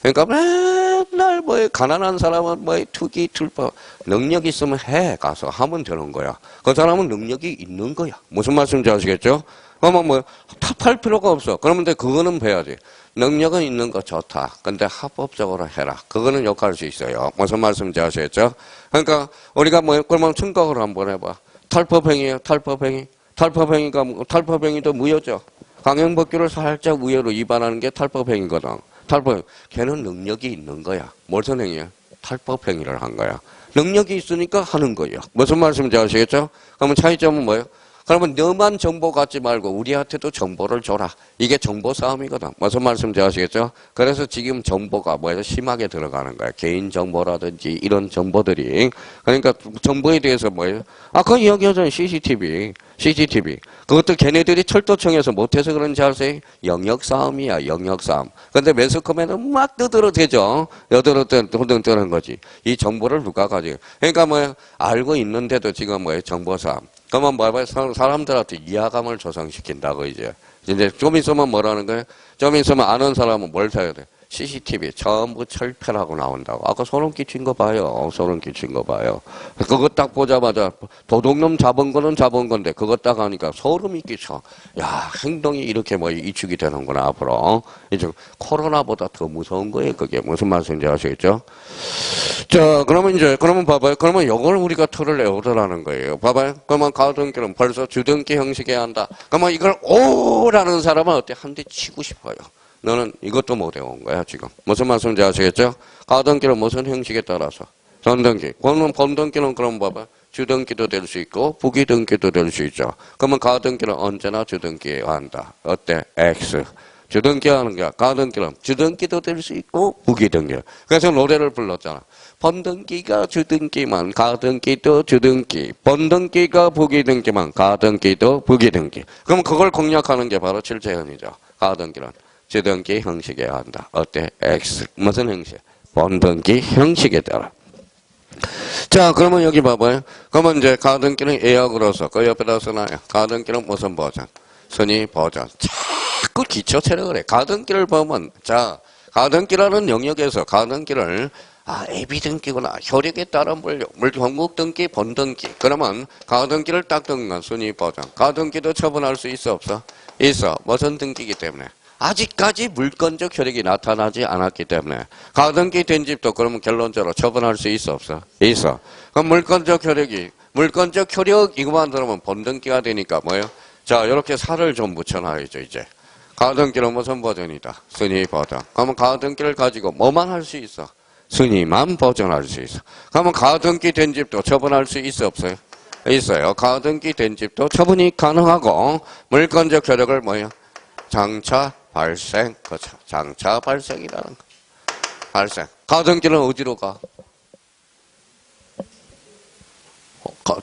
S1: 그러니까 맨날 가난한 사람은 투기, tul법. 능력 있으면 해. 가서 하면 되는 거야. 그 사람은 능력이 있는 거야. 무슨 말씀인지 아시겠죠? 그러면 탑할 필요가 없어. 그러면 그거는 배야지. 능력은 있는 거 좋다. 근데 합법적으로 해라. 그거는 욕할 수 있어요. 무슨 말씀인지 아시겠죠? 그러니까 우리가 그러면 청각을 한번 해봐. 탈법행위예요. 탈법행위. 탈법행위도 무효죠. 강행법규를 살짝 무효로 위반하는 게 탈법행위거든. 탈법. 걔는 능력이 있는 거야. 무슨 행위야? 탈법행위를 한 거야. 능력이 있으니까 하는 거예요. 무슨 말씀인지 아시겠죠? 그러면 차이점은 뭐예요? 그러면 너만 정보 갖지 말고 우리한테도 정보를 줘라. 이게 정보 싸움이거든. 무슨 말씀인지 아시겠죠? 그래서 지금 정보가 심하게 들어가는 거야. 개인 정보라든지 이런 정보들이. 그러니까 정보에 대해서 아까 이야기하잖아요. CCTV. 그것도 걔네들이 철도청에서 못해서 그런지 아세요? 영역 싸움이야. 영역 싸움. 근데 매스컴에는 막 떠들어대죠. 떠드는 거지. 이 정보를 누가 가지고. 그러니까 알고 있는데도 지금 정보 싸움. 그러면 사람들한테 이해감을 조성시킨다고 이제 좀 있으면 뭐라는 거예요? 좀 있으면 아는 사람은 뭘 사야 돼? CCTV 전부 철폐라고 나온다고. 아까 소름 끼친 거 봐요. 소름 끼친 거 봐요. 그거 딱 보자마자 도둑놈 잡은 거는 잡은 건데 그거 딱 하니까 소름이 끼쳐. 야, 행동이 이렇게 이축이 되는구나 앞으로. 이제 코로나보다 더 무서운 거예요. 그게 무슨 말씀인지 아시겠죠? 자, 그러면 봐봐요. 그러면 이걸 우리가 틀을 내오더라는 거예요. 봐봐요. 그러면 가등기는 벌써 주등기 형식에 한다. 그러면 이걸 오라는 사람은 어때? 한 대 치고 싶어요. 너는 이것도 못 외운 거야, 지금. 무슨 말씀인지 아시겠죠? 가등기는 무슨 형식에 따라서? 전등기. 그러면 번등기는 그럼 봐봐. 주등기도 될 수 있고, 부기등기도 될 수 있죠. 그러면 가등기는 언제나 주등기에 한다. 어때? X. 주등기 하는 거야. 가등기는 주등기도 될 수 있고, 부기등기. 그래서 노래를 불렀잖아. 번등기가 주등기만, 가등기도 주등기. 번등기가 부기등기만, 가등기도 부기등기. 그럼 그걸 공략하는 게 바로 칠제현이죠. 가등기는. 주등기 형식에 한다. 어때? X. 무슨 형식? 번등기 형식에 따라. 자, 그러면 여기 봐봐요. 그러면 이제 가등기는 예약으로서 그 옆에다 써놔요. 가등기는 무슨 버전? 순위 버전. 자꾸 기초 체력을 해. 가등기를 보면, 자, 가등기라는 영역에서 가등기를 애비등기구나. 혈액에 따른 분류. 전국등기, 번등기. 그러면 가등기를 딱 등간 순위 버전. 가등기도 처분할 수 있어, 없어? 있어. 무슨 등기이기 때문에? 아직까지 물건적 혈액이 나타나지 않았기 때문에 가등기 된 집도 그러면 결론적으로 처분할 수 있어 없어? 있어. 그럼 물건적 혈액 이거만 들으면 번등기가 되니까 뭐예요? 자, 이렇게 살을 좀 붙여놔야죠 이제. 가등기는 무슨 버전이다? 순위 버전. 그러면 가등기를 가지고 뭐만 할 수 있어? 순위만 버전할 수 있어. 그러면 가등기 된 집도 처분할 수 있어 없어요? 있어. 그럼 물건적 혈액이 물건적 혈액 이거만 들으면 번등기가 되니까 뭐예요? 자, 이렇게 살을 좀 붙여놔야죠 이제. 가등기는 무슨 버전이다? 순위 버전. 그러면 가등기를 가지고 뭐만 할 수 있어? 순위만 버전할 수 있어. 있어요. 가등기 된 집도 처분이 가능하고 물건적 효력을 뭐예요? 장차 발생. 그렇죠. 장차 발생이라는 거. 발생. 가등기는 어디로 가?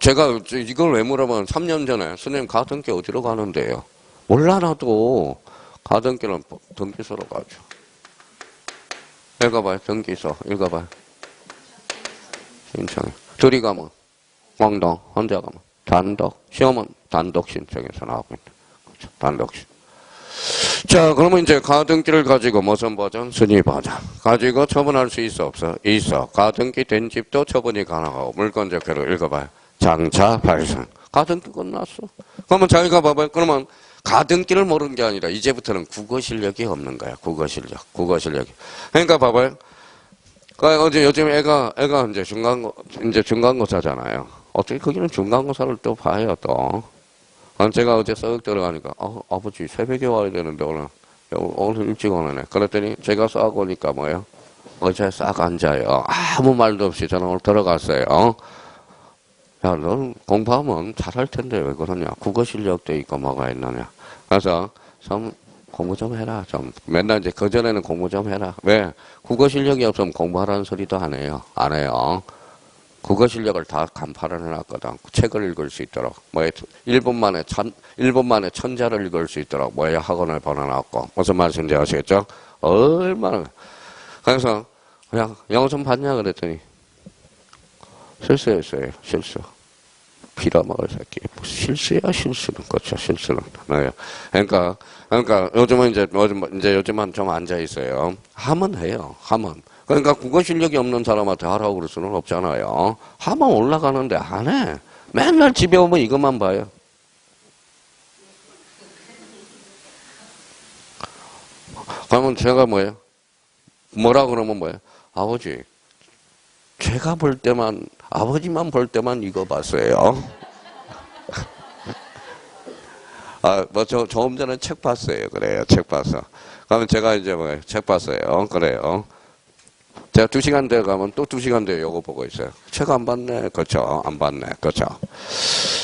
S1: 제가 이걸 왜 물어보면 3년 전에 선생님 가등기 어디로 가는데요? 몰라 나도. 가등기는 등기소로 가죠. 읽어봐요. 등기소. 읽어봐요. 신청해. 둘이 가면 공동, 혼자 가면 단독. 시험은 단독 신청해서 나오고 있는 거죠. 단독 신청. 자, 그러면 이제 가등기를 가지고 무슨 버전? 순위 버전. 가지고 처분할 수 있어, 없어? 있어. 가등기 된 집도 처분이 가능하고 물건적 효력 읽어봐요. 장차 발생. 가등기 끝났어. 그러면 자기가 봐봐요. 그러면 가등기를 모르는 게 아니라 이제부터는 국어 실력이 없는 거야. 국어 실력. 국어 실력이. 그러니까 봐봐요. 어제 요즘 애가 이제 중간고사잖아요. 어떻게 거기는 중간고사를 또 봐요, 또. 제가 어제 썩 들어가니까, 아버지 새벽에 와야 되는데 오늘 일찍 오네. 그랬더니 제가 싹 오니까 뭐예요? 어제 싹 앉아요. 아무 말도 없이 저는 오늘 들어갔어요. 야, 넌 공부하면 잘할 텐데 왜 그러냐? 국어 실력도 있고 뭐가 있느냐? 그래서 좀 공부 좀 해라. 좀 맨날 이제 그전에는 공부 좀 해라. 왜? 국어 실력이 없으면 공부하라는 소리도 안 해요. 안 해요. 국어 실력을 다 간파를 해놨거든. 책을 읽을 수 있도록. 1분 만에 천자를 읽을 수 있도록 학원을 보내놨고. 무슨 말씀인지 아시겠죠? 얼마나. 그래서 그냥 영어 좀 봤냐 그랬더니 실수했어요. 실수. 빌어먹을 새끼. 실수야, 실수는. 그렇죠, 실수는. 네. 그러니까 요즘은 요즘은 좀 앉아있어요. 하면 해요. 하면. 그러니까 국어 실력이 없는 사람한테 하라고 그럴 수는 없잖아요. 하면 올라가는데 안 해. 맨날 집에 오면 이것만 봐요. 그러면 제가 뭐라 그러면 아버지, 제가 볼 때만, 아버지만 볼 때만 이거 봤어요. 조금 전에 책 봤어요. 그래요. 책 봤어. 그러면 제가 이제 책 봤어요. 그래요. 제가 2시간 뒤에 가면 또 2시간 뒤에 요거 보고 있어요. 책 안 봤네. 그렇죠. 안 봤네. 그렇죠.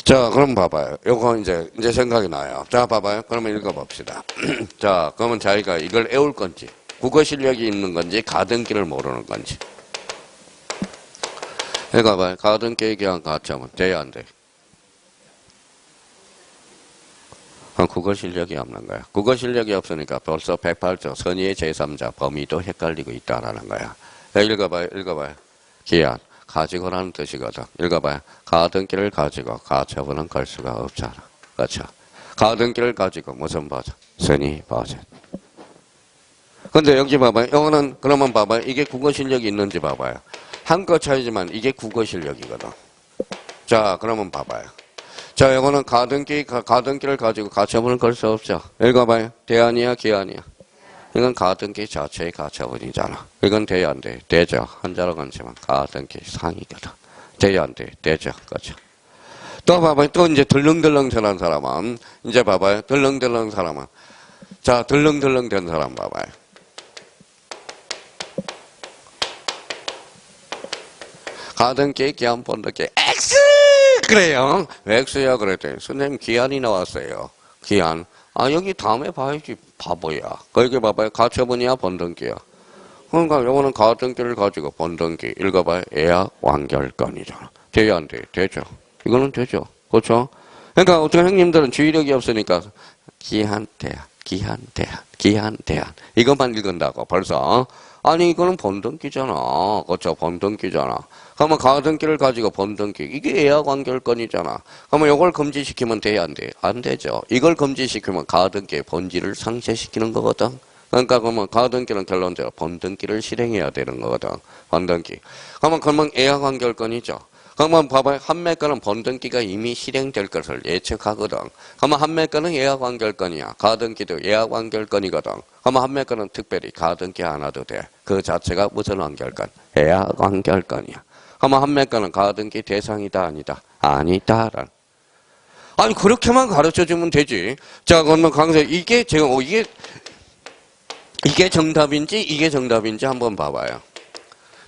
S1: 자, 그럼 봐봐요. 요거 이제 생각이 나요. 자, 봐봐요. 그러면 읽어봅시다. 자, 그러면 자기가 이걸 애울 건지, 국어 실력이 있는 건지, 가등기를 모르는 건지. 읽어봐요. 가등기에 기한 가점은 돼야 안 돼? 국어 실력이 없는 거야. 국어 실력이 없으니까 벌써 108조 선의의 제3자 범위도 헷갈리고 있다라는 거야. 읽어봐요. 기한. 가지고라는 뜻이거든. 읽어봐요. 가등기를 가지고 가처분은 걸 수가 없잖아. 그렇죠? 가등기를 가지고 무슨 버전? 선의 버전. 근데 여기 봐봐요. 이거는 그러면 봐봐요. 이게 국어 실력이 있는지 봐봐요. 한거 차이지만 이게 국어 실력이거든. 자, 그러면 봐봐요. 자, 이거는 가등기를 가지고 가처분을 걸 수 없죠. 읽어봐요. 대안이야, 기안이야. 이건 가등기 자체의 가처분이잖아. 이건 돼야 안 돼. 되죠. 한자로 건지면 가등기 상이거든. 돼야 안 돼. 되죠. 그렇죠. 또 봐봐요. 또 이제 덜렁덜렁 전한 사람은, 이제 봐봐요. 덜렁덜렁 사람은. 자, 덜렁덜렁 된 사람 봐봐요. 가등기, 기한, 본등기, X! 그래요. 왜 X야? 그랬더니, 선생님, 기한이 나왔어요. 기한. 여기 다음에 봐야지, 바보야. 거기 봐봐요. 가처분이야, 본등기야. 그러니까, 요거는 가등기를 가지고 본등기. 읽어봐요. 예약 완결건이잖아. 돼야 안 돼? 되죠. 이거는 되죠. 그렇죠? 그러니까, 어떤 형님들은 주의력이 없으니까, 기한, 대한. 이것만 읽은다고, 벌써. 아니, 이거는 본등기잖아. 그렇죠? 본등기잖아. 그러면 가등기를 가지고 본등기. 이게 예약 완결건이잖아. 그러면 이걸 금지시키면 돼야 안 돼? 안 되죠. 이걸 금지시키면 가등기의 본질을 상쇄시키는 거거든. 그러니까 그러면 가등기는 결론적으로 본등기를 실행해야 되는 거거든. 본등기. 그러면 예약 완결건이죠. 그러면 봐봐요. 한매건은 본등기가 이미 실행될 것을 예측하거든. 그러면 한매건은 예약 완결건이야. 가등기도 예약 완결건이거든. 그러면 한매건은 특별히 가등기 안 해도 돼. 그 자체가 무슨 완결건? 예약 완결건이야. 그러면 한매건은 가등기 대상이다 아니다? 아니다라는. 아니 그렇게만 가르쳐주면 되지. 자 그러면 강사 이게 정답인지 이게 정답인지 한번 봐봐요.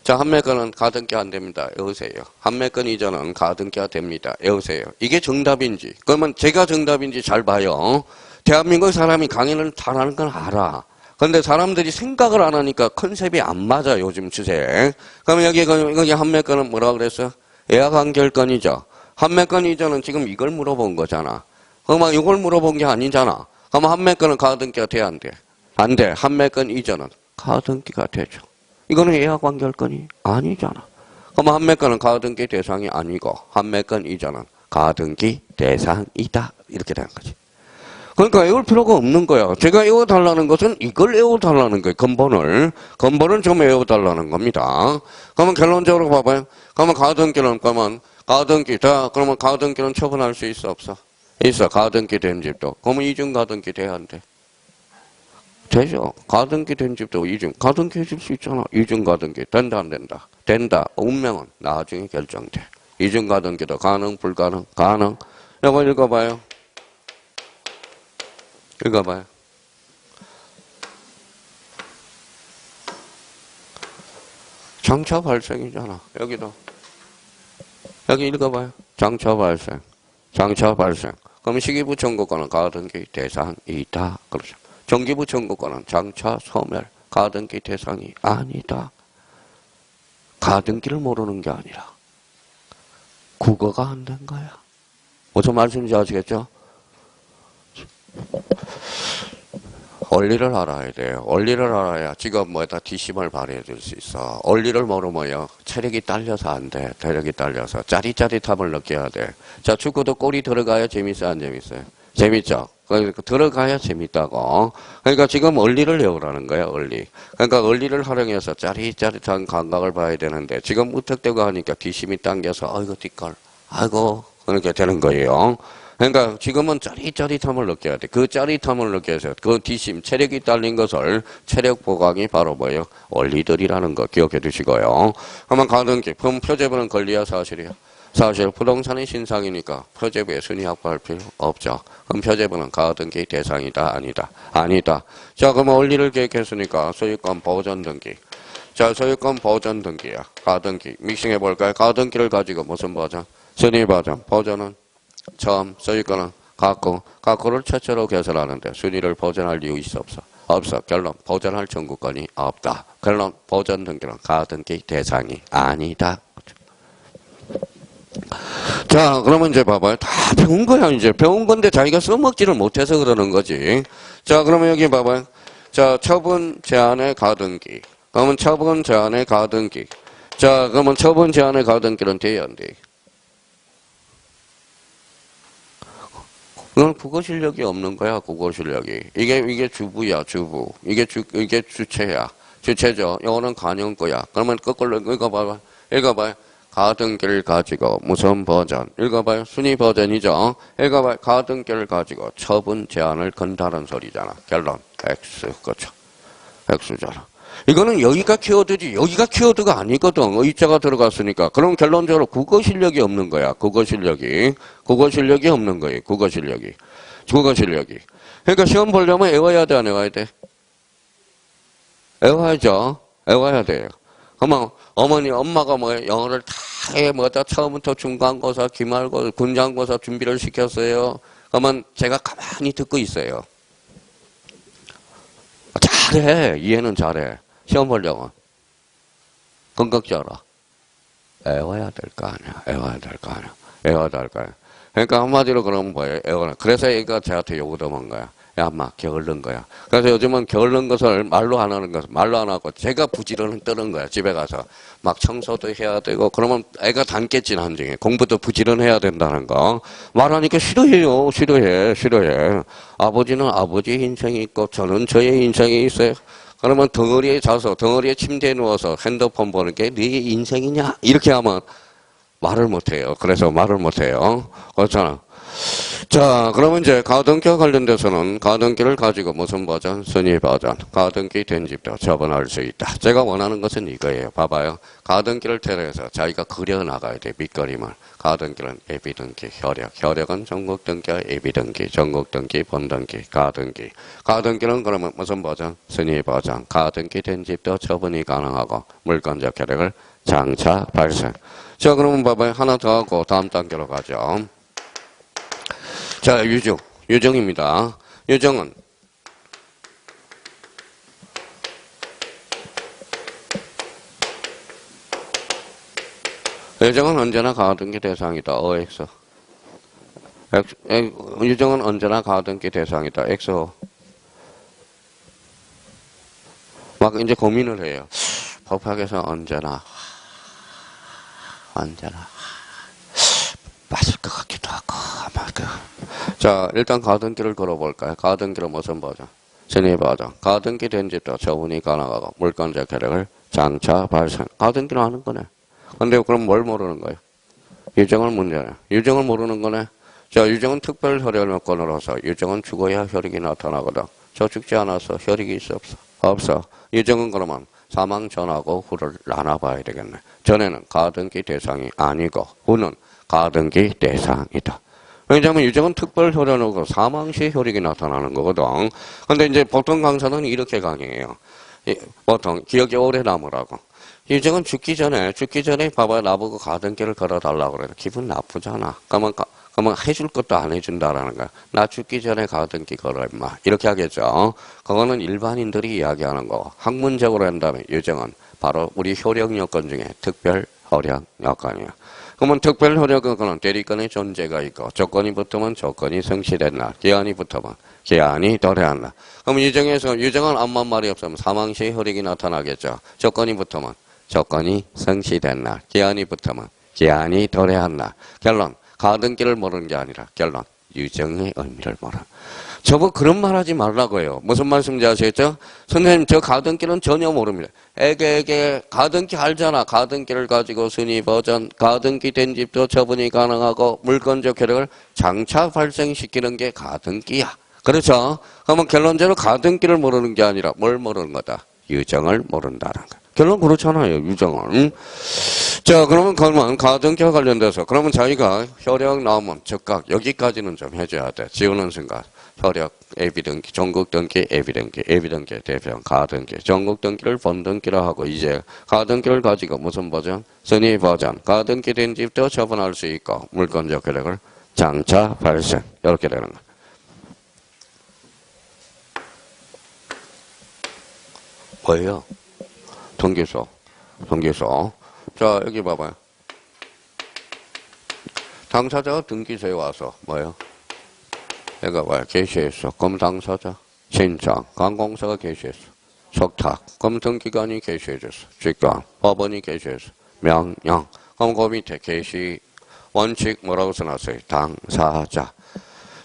S1: 자, 한 매건은 가등기 안 됩니다. 외우세요. 한 매건 이전은 가등기가 됩니다. 외우세요. 이게 정답인지, 그러면 제가 정답인지 잘 봐요. 대한민국 사람이 강의를 잘하는 건 알아. 근데 사람들이 생각을 안 하니까 컨셉이 안 맞아, 요즘 추세에. 그러면 여기 한 매건은 뭐라 그랬어요? 예약 한결건이죠. 한 매건 이전은 지금 이걸 물어본 거잖아. 그러면 이걸 물어본 게 아니잖아. 그러면 한 매건은 가등기가 돼, 안 돼? 안 돼. 한 매건 이전은 가등기가 되죠. 이거는 예약 완결건이 아니잖아. 그럼 한 매건은 가등기 대상이 아니고 한 매건 이전은 가등기 대상이다. 이렇게 되는 거지. 그러니까 외울 필요가 없는 거야. 제가 외워달라는 것은 이걸 외워달라는 거예요. 근본은 좀 외워달라는 겁니다. 그러면 결론적으로 봐봐요. 그러면 가등기는 그러면 가등기는 처분할 수 있어, 없어? 있어. 가등기 된 집도. 그러면 이중 가등기 돼야 안 돼? 되죠. 가등기 된 집도 이중. 가등기 해줄 수 있잖아. 이중 가등기. 된다, 안 된다? 된다. 운명은 나중에 결정돼. 이중 가등기도 가능, 불가능? 가능. 이거 읽어봐요. 읽어봐요. 장차 발생이잖아. 여기도. 여기 읽어봐요. 장차 발생. 장차 발생. 그럼 시기부 청구권은 가등기 대상이다. 그렇죠. 정기부 청구권은 장차 소멸. 가등기 대상이 아니다. 가등기를 모르는 게 아니라 국어가 안 된 거야. 무슨 말씀인지 아시겠죠? 원리를 알아야 돼요. 원리를 알아야 지금 뭐에다 뒷심을 발휘해 줄 수 있어. 원리를 모르면요. 체력이 딸려서 안 돼. 체력이 딸려서. 짜릿짜릿함을 느껴야 돼. 자, 축구도 골이 들어가야 재밌어요? 안 재밌어요? 재밌죠? 그러니까 들어가야 재밌다고. 그러니까 지금 원리를 외우라는 거야, 원리. 그러니까 원리를 활용해서 짜릿짜릿한 감각을 봐야 되는데 지금 무턱대고 하니까 뒷심이 당겨서 아이고 뒷걸. 아이고 그렇게 되는 거예요. 그러니까 지금은 짜릿짜릿함을 느껴야 돼. 그 짜릿함을 느껴서 그 뒷심, 체력이 딸린 것을 체력 보강이 바로 뭐예요? 원리들이라는 거 기억해 두시고요. 그러면 가등기, 그럼 표제부는 권리야 사실이야? 사실 부동산의 신상이니까 표제부에 순위 확보할 필요 없죠. 그럼 표제부는 가등기 대상이다 아니다? 아니다. 자, 그럼 원리를 계획했으니까 소유권 보전 등기. 자, 소유권 보전 등기야. 가등기. 믹싱해 볼까요? 가등기를 가지고 무슨 보전? 순위 보전. 보전은 처음 소유권은 갖고를 최초로 개설하는데 순위를 보전할 이유 있어 없어? 없어. 결론 보전할 청구권이 없다. 결론 보전 등기는 가등기 대상이 아니다. 자, 그러면 이제 봐봐요. 다 배운 거야, 이제. 배운 건데 자기가 써먹지를 못해서 그러는 거지. 자, 그러면 여기 봐봐요. 자, 처분 제한의 가등기. 그러면 처분 제한의 가등기. 자, 그러면 처분 제한의 가등기는 돼야 안 돼? 그건 국어 실력이 없는 거야, 국어 실력이. 이게 주부야, 주부. 이게 주체야. 주체죠. 이거는 간형거야. 그러면 거꾸로 읽어봐요. 가등기를 가지고 무슨 버전? 읽어봐요. 순위 버전이죠. 읽어봐요. 가등기를 가지고 처분 제한을 건다는 소리잖아. 결론 X. 그렇죠. X잖아. 이거는 여기가 키워드지 여기가 키워드가 아니거든. 의자가 들어갔으니까. 그럼 결론적으로 국어 실력이 없는 거야. 국어 실력이 없는 거예요. 국어 실력이. 그러니까 시험 보려면 외워야 돼, 안 외워야 돼? 외워야죠. 외워야 돼요. 그러면 엄마가 영어를 다 해, 처음부터 중간고사, 기말고사, 군장고사 준비를 시켰어요. 그러면 제가 가만히 듣고 있어요. 잘해. 이해는 잘해. 시험 보려면. 건강적으로. 외워야 될 거 아니야. 외워야 될 거 아니야. 그러니까 한마디로 그러면 뭐예요? 외워라. 그래서 얘가 저한테 요구도 한 거야. 야, 엄마, 게을른 거야. 그래서 요즘은 게을른 것을 말로 안 하고 제가 부지런히 떠는 거야. 집에 가서. 막 청소도 해야 되고, 그러면 애가 닮겠지, 나중에. 공부도 부지런해야 된다는 거. 말하니까 싫어해요. 싫어해. 아버지는 아버지의 인생이 있고, 저는 저의 인생이 있어요. 그러면 덩어리에 침대에 누워서 핸드폰 보는 게 네 인생이냐? 이렇게 하면 말을 못 해요. 그래서 말을 못 해요. 그렇잖아. 자, 그러면 이제 가등기와 관련돼서는 가등기를 가지고 무슨 버전? 순위 버전. 가등기 된 집도 처분할 수 있다. 제가 원하는 것은 이거예요. 봐봐요. 가등기를 테러해서 자기가 그려나가야 돼. 밑그림을. 가등기는 예비등기, 혈역. 혈역은 전국등기와 예비등기, 전국등기, 본등기, 가등기. 가등기는 그러면 무슨 버전? 순위 버전. 가등기 된 집도 처분이 가능하고 물건적 혈역을 장차 발생. 자, 그러면 봐봐요. 하나 더 하고 다음 단계로 가죠. 자, 유정입니다. 유정은 언제나 가등기 대상이다. OX. 유정은 언제나 가등기 대상이다. XO. 막 이제 고민을 해요. 법학에서 언제나 맞을 것 같기도 하고 아마 자, 일단 가등기를 걸어볼까요? 가등기로 무슨 버전? 순위 버전. 가등기 된 집도 처분이 가능하고 물건적 혈역을 장차 발생. 가등기로 하는 거네. 근데 그럼 뭘 모르는 거예요? 유정을 문제네. 유정을 모르는 거네. 자, 유정은 특별 혈역 요건으로서 유정은 죽어야 혈액이 나타나거든. 저 죽지 않아서 혈액이 있어 없어? 없어. 유정은 그러면 사망 전하고 후를 나눠봐야 되겠네. 전에는 가등기 대상이 아니고 후는 가등기 대상이다. 왜냐하면 유정은 특별 혈액으로 사망 시 혈액이 나타나는 거거든. 근데 이제 보통 강사는 이렇게 강의해요. 보통 기억이 오래 남으라고. 유정은 죽기 전에 봐봐요. 나보고 가등기를 걸어달라고 그래도 기분 나쁘잖아. 그러면 해줄 것도 안 해준다라는 거야. 나 죽기 전에 가등기 걸어 임마. 이렇게 하겠죠. 그거는 일반인들이 이야기하는 거고. 학문적으로 한다면 유정은 바로 우리 효력 요건 중에 특별 효력 요건이야. 그러면 특별 효력은 대리권의 존재가 있고 조건이 붙으면 조건이 성취된 날, 기한이 붙으면 기한이 도래한 날. 그럼 유정은 아무 말이 없으면 사망 시 효력이 나타나겠죠. 조건이 붙으면 조건이 성취된 날, 기한이 붙으면 기한이 도래한 날. 결론, 가등기를 모르는 게 아니라 결론, 유정의 의미를 모르는. 저거 그런 말 하지 말라고요. 무슨 말씀인지 아시겠죠? 선생님, 저 가등기는 전혀 모릅니다. 에게 가등기 알잖아. 가등기를 가지고 순위 버전, 가등기 된 집도 처분이 가능하고 물건적 혈액을 장차 발생시키는 게 가등기야. 그렇죠? 그러면 결론적으로 가등기를 모르는 게 아니라 뭘 모르는 거다? 유정을 모른다는 거. 결론 그렇잖아요. 유정을. 자, 그러면 가등기와 관련돼서 그러면 자기가 혈액 나오면 즉각 여기까지는 좀 해줘야 돼. 지우는 순간. 혈액, 예비등기, 전국등기, 예비등기 대표 가등기, 전국등기를 본등기라 하고 이제 가등기를 가지고 무슨 버전? 순위 버전. 가등기 된 집도 처분할 수 있고 물건적 혈액을 장차 발생. 이렇게 되는 거예요. 뭐예요? 등기소. 자, 여기 봐봐요. 당사자가 등기소에 와서 뭐예요? 얘가 뭐야? 게시했어. 그럼 당사자 신청. 관공서가 게시했어. 속탁. 그럼 등기관이 게시해줬어. 직관. 법원이 게시했어. 명령. 그럼 그 밑에 게시 원칙 뭐라고 써놨어요? 당사자.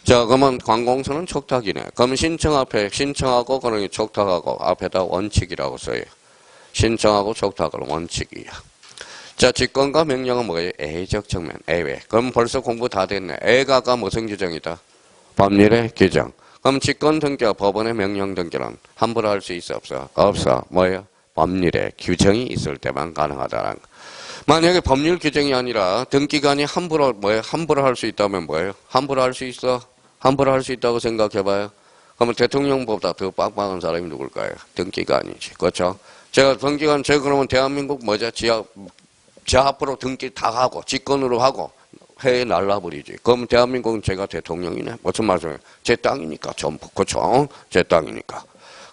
S1: 자, 그러면 관공서는 촉탁이네. 그럼 신청 앞에 신청하고 그러니 촉탁하고 앞에다 원칙이라고 써요. 신청하고 촉탁은 원칙이야. 자, 직권과 명령은 뭐예요? 애적 측면, 애외. 그럼 벌써 공부 다 됐네. 애가가 무슨 규정이다? 법률의 규정. 그럼 직권 등기와 법원의 명령 등기는 함부로 할 수 있어 없어? 없어. 뭐예요? 법률의 규정이 있을 때만 가능하다는 거. 만약에 법률 규정이 아니라 등기관이 함부로 할 수 있다면 뭐예요? 함부로 할 수 있어? 함부로 할 수 있다고 생각해봐요. 그러면 대통령보다 더 빡빡한 사람이 누굴까요? 등기관이지. 그렇죠? 제가 그러면 대한민국 제 앞으로 등기 다 하고, 직권으로 하고, 해에 날라버리지. 그럼 대한민국은 제가 대통령이네. 무슨 말씀이에요? 제 땅이니까, 전부. 그쵸? 제 땅이니까.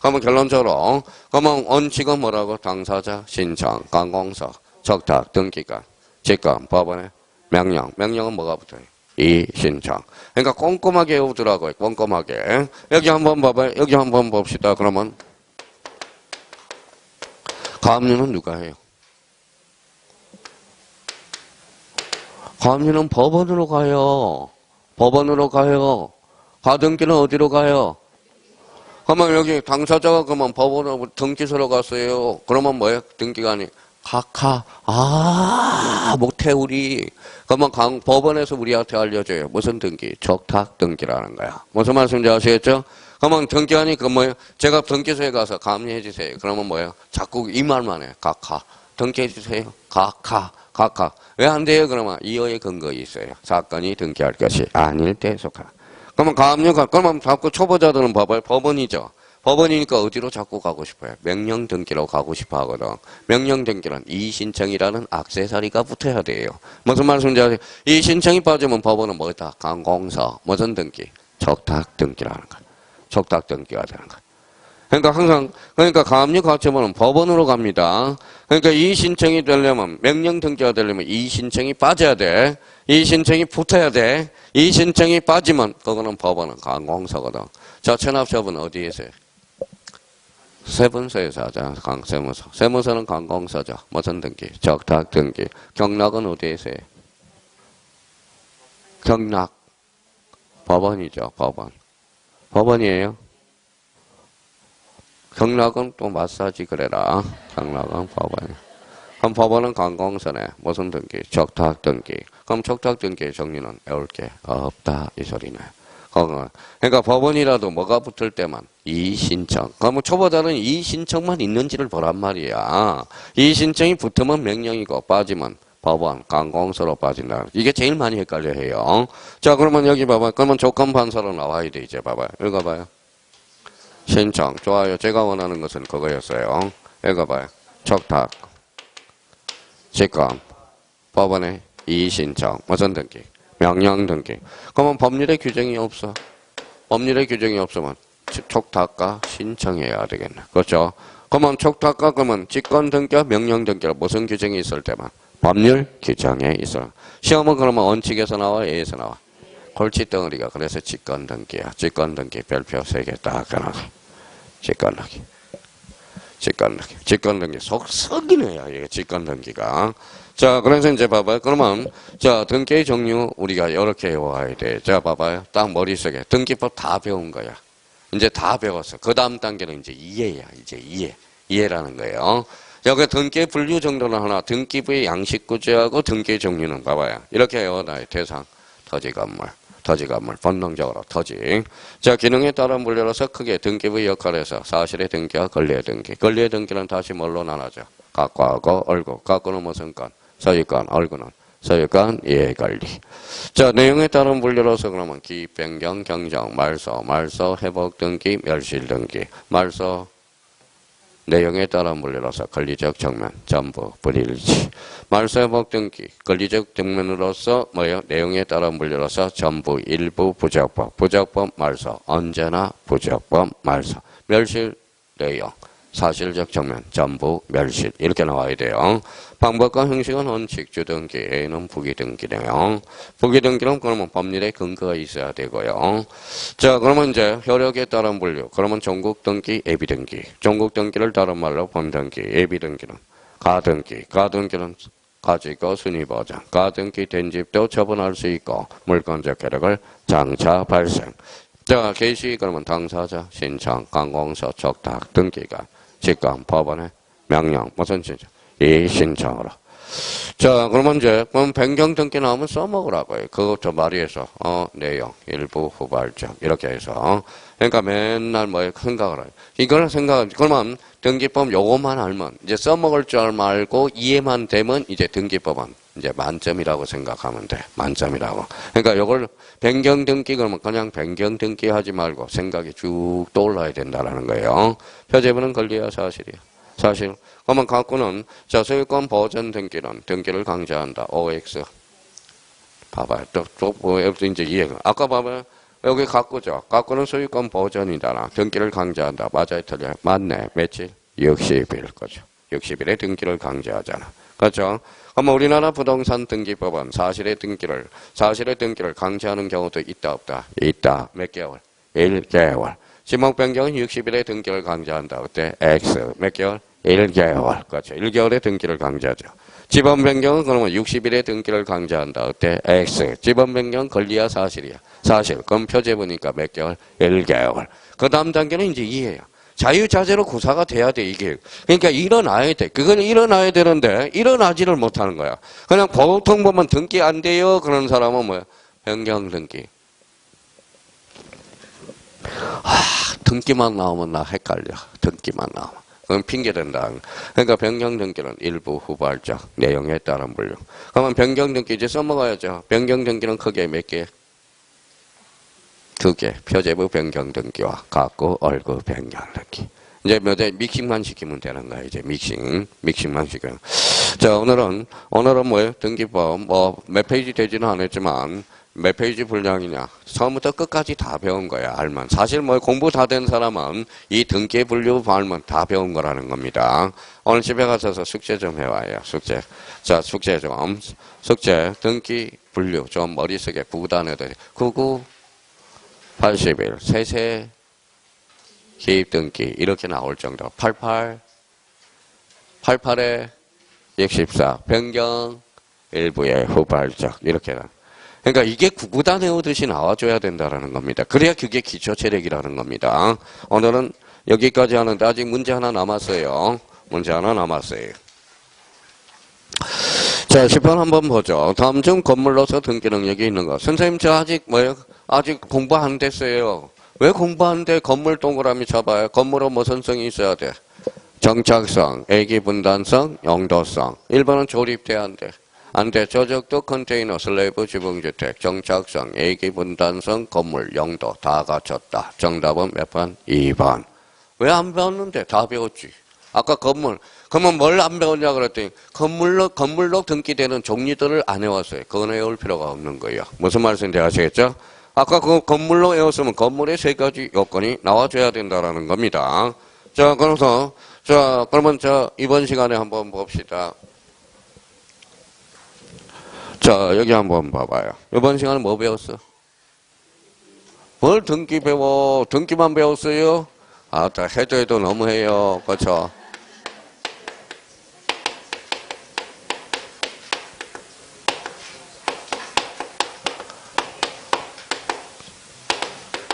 S1: 그러면 결론적으로, 그러면 원칙은 뭐라고? 당사자, 신청, 관공서, 촉탁, 등기관, 직권, 법원의 명령. 명령은 뭐가 붙어요? 이 신청. 그러니까 꼼꼼하게 외우더라고요. 꼼꼼하게. 여기 한번 봐봐요. 여기 한번 봅시다. 그러면, 가압류는 누가 해요? 가압류는 법원으로 가요. 법원으로 가요. 가등기는 어디로 가요? 그러면 여기 당사자가 그러면 법원으로 등기소로 갔어요. 그러면 뭐예요? 등기관이 각하. 아, 못해, 우리. 그러면 법원에서 우리한테 알려줘요. 무슨 등기? 적탁 등기라는 거야. 무슨 말씀인지 아시겠죠? 그러면 등기하니, 제가 등기소에 가서 감리해 주세요. 그러면 뭐예요? 자꾸 이 말만 해. 각하. 등기해 주세요. 각하. 각하. 왜 안 돼요? 그러면 이어의 근거 있어요. 사건이 등기할 것이 아닐 때 속하다. 그러면 자꾸 초보자들은 봐봐요. 법원이죠. 법원이니까 어디로 자꾸 가고 싶어요? 명령 등기로 가고 싶어 하거든. 명령 등기는 이의신청이라는 액세서리가 붙어야 돼요. 무슨 말씀인지 아세요? 이 신청이 빠지면 법원은 뭐다? 강공서. 무슨 등기? 적탁 등기라는 거야. 적탁 등기가 되는 거야. 그러니까 가압류가처분은 법원으로 갑니다. 그러니까 이 신청이 되려면, 명령 등기가 되려면 이 신청이 빠져야 돼. 이 신청이 붙어야 돼. 이 신청이 빠지면 그거는 법원은 강공서거든. 자, 체납처분은 어디에 있어요? 세분서에서 하자. 세무서. 세무서는 강공서죠. 무슨 등기? 적탁 등기. 경락은 어디에 있어요? 경락. 법원이죠. 법원. 법원이에요. 경락은 또 마사지 그래라. 경락은 법원. 그럼 법원은 강공서네. 무슨 등기? 적탁 등기. 그럼 적탁 등기의 정리는 외울 게 없다. 이 소리네. 그러니까 법원이라도 뭐가 붙을 때만 이의신청. 그러면 초보자는 이의신청만 있는지를 보란 말이야. 이의신청이 붙으면 명령이고 빠지면 법원, 강공서로 빠진다. 이게 제일 많이 헷갈려 해요. 자, 그러면 여기 봐봐. 그러면 조건반사로 나와야 돼. 이제 봐봐요. 읽어봐요. 신청. 좋아요. 제가 원하는 것은 그거였어요. 읽어봐요. 적탁. 직권. 법원의 이의신청. 무슨 등기? 명령 등기. 그러면 법률에 규정이 없어. 법률에 규정이 없으면 촉탁과 신청해야 되겠네. 그렇죠? 그러면 촉탁과 그러면 직권 등기와 명령 등기가 무슨 규정이 있을 때만? 법률 규정에 있어. 시험은 그러면 원칙에서 나와, A에서 나와. 골칫덩어리가 그래서 직권 등기야. 직권 등기 별표 3개 딱 해놔서. 직권 등기. 직권 등기. 직권 등기. 속썩이네요. 이게 직권 등기가. 자, 그래서 이제 봐봐요. 그러면, 자, 등기의 종류 우리가 이렇게 외워야 돼. 자, 봐봐요. 딱 머릿속에. 등기법 다 배운 거야. 이제 다 배웠어. 그 다음 단계는 이제 이해야. 이제 이해. 이해라는 거예요. 여기 등기의 분류 정도는 하나. 등기부의 양식구제하고 등기의 종류는 봐봐요. 이렇게 외워놔요. 대상. 토지 건물. 토지 건물. 본능적으로 토지. 자, 기능에 따라 분류로서 크게 등기부의 역할에서 사실의 등기와 권리의 등기. 권리의 등기는 다시 뭘로 나눠져? 각과하고 얼구. 각구는 무슨 건? 소유권, 얼구는 소유권, 이해관리. 자, 내용에 따른 분류로서 그러면 기입, 변경, 경정, 말소, 회복 등기, 멸실 등기. 말소, 내용에 따른 분류로서 권리적 정면, 전부, 불일치. 말소, 회복 등기, 권리적 정면으로서 뭐예요? 내용에 따른 분류로서 전부, 일부, 부적법, 부적법, 말소, 언제나 부적법, 말소. 멸실, 내용. 사실적 정면, 전부, 멸실 이렇게 나와야 돼요. 방법과 형식은 원칙, 주등기, A는 부기등기네요. 부기등기는 그러면 법률에 근거가 있어야 되고요. 자, 그러면 이제 효력에 따른 분류. 그러면 종국등기, 예비등기. 종국등기를 다른 말로 본등기, 예비등기는 가등기. 가등기는 가지고 순위보장. 가등기 된 집도 처분할 수 있고 물권적 효력을 장차 발생. 자, 개시 그러면 당사자, 신청, 강공서, 적탁, 등기가 직권, 법원의 명령, 무슨 신청? 이 신청으로. 자, 그러면 이제, 그럼 변경 등기 나오면 써먹으라고요. 그것도 말이해서, 내용, 일부, 후발적, 이렇게 해서. 그러니까 맨날 뭐 생각을 해요. 그러면 등기법 요것만 알면, 이제 써먹을 줄 말고 이해만 되면 이제 등기법은 이제 만점이라고 생각하면 돼. 만점이라고. 그러니까 요걸 변경 등기 그러면 그냥 변경 등기 하지 말고 생각이 쭉 떠올라야 된다라는 거예요. 표제부는 권리야, 사실이야. 사실. 그러면 갖고는 자, 소유권 보전 등기는 등기를 강제한다. OX. 봐봐요. 또 이제 이해가. 아까 봐봐요. 여기 갖고죠. 갖고는 소유권 보전이잖아. 등기를 강제한다. 맞아요, 틀려요? 맞네. 며칠? 60일 거죠. 60일에 등기를 강제하잖아. 그렇죠? 그럼 우리나라 부동산 등기법은 사실의 등기를 강제하는 경우도 있다, 없다? 있다. 몇 개월? 1개월. 지목 변경은 60일에 등기를 강제한다. 그때 X. 몇 개월? 1개월. 그렇죠. 1개월에 등기를 강제하죠. 지번 변경은 그러면 60일에 등기를 강제한다. 그때 X. 지번 변경 권리야, 사실이야? 사실. 그럼 표제 보니까 몇 개월? 1개월. 그 다음 단계는 이제 이해야. 자유자재로 구사가 돼야 돼, 이게. 그러니까 일어나야 돼. 그건 일어나야 되는데, 일어나지를 못하는 거야. 그냥 보통 보면 등기 안 돼요. 그런 사람은 뭐야? 변경 등기. 등기만 나오면 나 헷갈려. 등기만 나오면. 그건 핑계된다. 그러니까 변경 등기는 일부 후발적 내용에 따른 분류. 그러면 변경 등기 이제 써먹어야죠. 변경 등기는 크게 몇 개? 2개. 표제부 변경 등기와 갖고 얼구 변경 등기. 이제 믹싱만 시키면 되는 거야. 이제 믹싱만 시키면. 자, 오늘은 뭐예요? 등기법 몇 페이지 되지는 않았지만 몇 페이지 분량이냐? 처음부터 끝까지 다 배운 거야. 알면. 사실 공부 다 된 사람은 이 등기 분류 알면 다 배운 거라는 겁니다. 오늘 집에 가셔서 숙제 좀 해와요. 숙제. 자, 숙제 등기 분류 좀 머릿속에 구단해도 99 81 세세 기입 등기 이렇게 나올 정도. 88에 64 변경 일부의 후발적 이렇게. 그러니까 이게 구구단 외우듯이 나와줘야 된다라는 겁니다. 그래야 그게 기초체력이라는 겁니다. 오늘은 여기까지 하는데 아직 문제 하나 남았어요. 자, 10번 한번 보죠. 다음 중 건물로서 등기 능력이 있는 것. 선생님, 저 아직 공부 안 됐어요. 왜 공부 안 돼? 건물 동그라미 잡아요. 건물은 무슨 성이 있어야 돼? 정착성, 애기분단성, 용도성. 1번은 조립돼야 안 돼. 안 돼. 저적도 컨테이너, 슬래브, 지붕주택, 정착성, 애기분단성, 건물, 용도 다 갖췄다. 정답은 몇 번? 2번. 왜 안 배웠는데? 다 배웠지. 아까 건물. 그러면 뭘 안 배웠냐 그랬더니 건물로 등기되는 종류들을 안 외웠어요. 그건 외울 필요가 없는 거예요. 무슨 말씀인지 아시겠죠? 아까 그 건물로 외웠으면 건물의 3가지 요건이 나와줘야 된다라는 겁니다. 자, 그러면 이번 시간에 한번 봅시다. 자, 여기 한번 봐봐요. 이번 시간에 뭐 배웠어? 뭘 등기 배워? 등기만 배웠어요? 해도 너무해요. 그렇죠?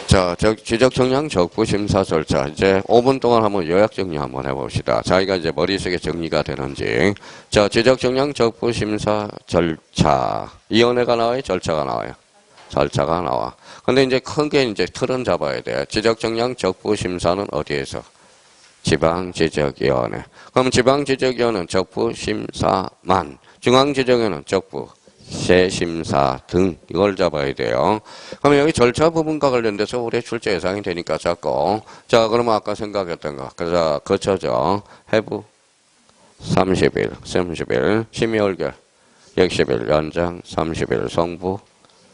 S1: 자, 지적정량 적부심사 절차. 이제 5분 동안 한번 요약정리 한번 해봅시다. 자기가 이제 머릿속에 정리가 되는지. 자, 지적정량 적부심사 절차. 위원회가 나와요? 절차가 나와요? 절차가 나와. 근데 이제 크게 이제 틀은 잡아야 돼. 지적정량 적부심사는 어디에서? 지방지적위원회. 그럼 지방지적위원회는 적부심사만. 중앙지적위원회는 적부. 세심사 등 이걸 잡아야 돼요. 그러면 여기 절차 부분과 관련돼서 올해 출제 예상이 되니까 잡고 자 그러면 아까 생각했던 거 그래서 거쳐져 해부 30일 심의얼결 60일 연장 30일 성부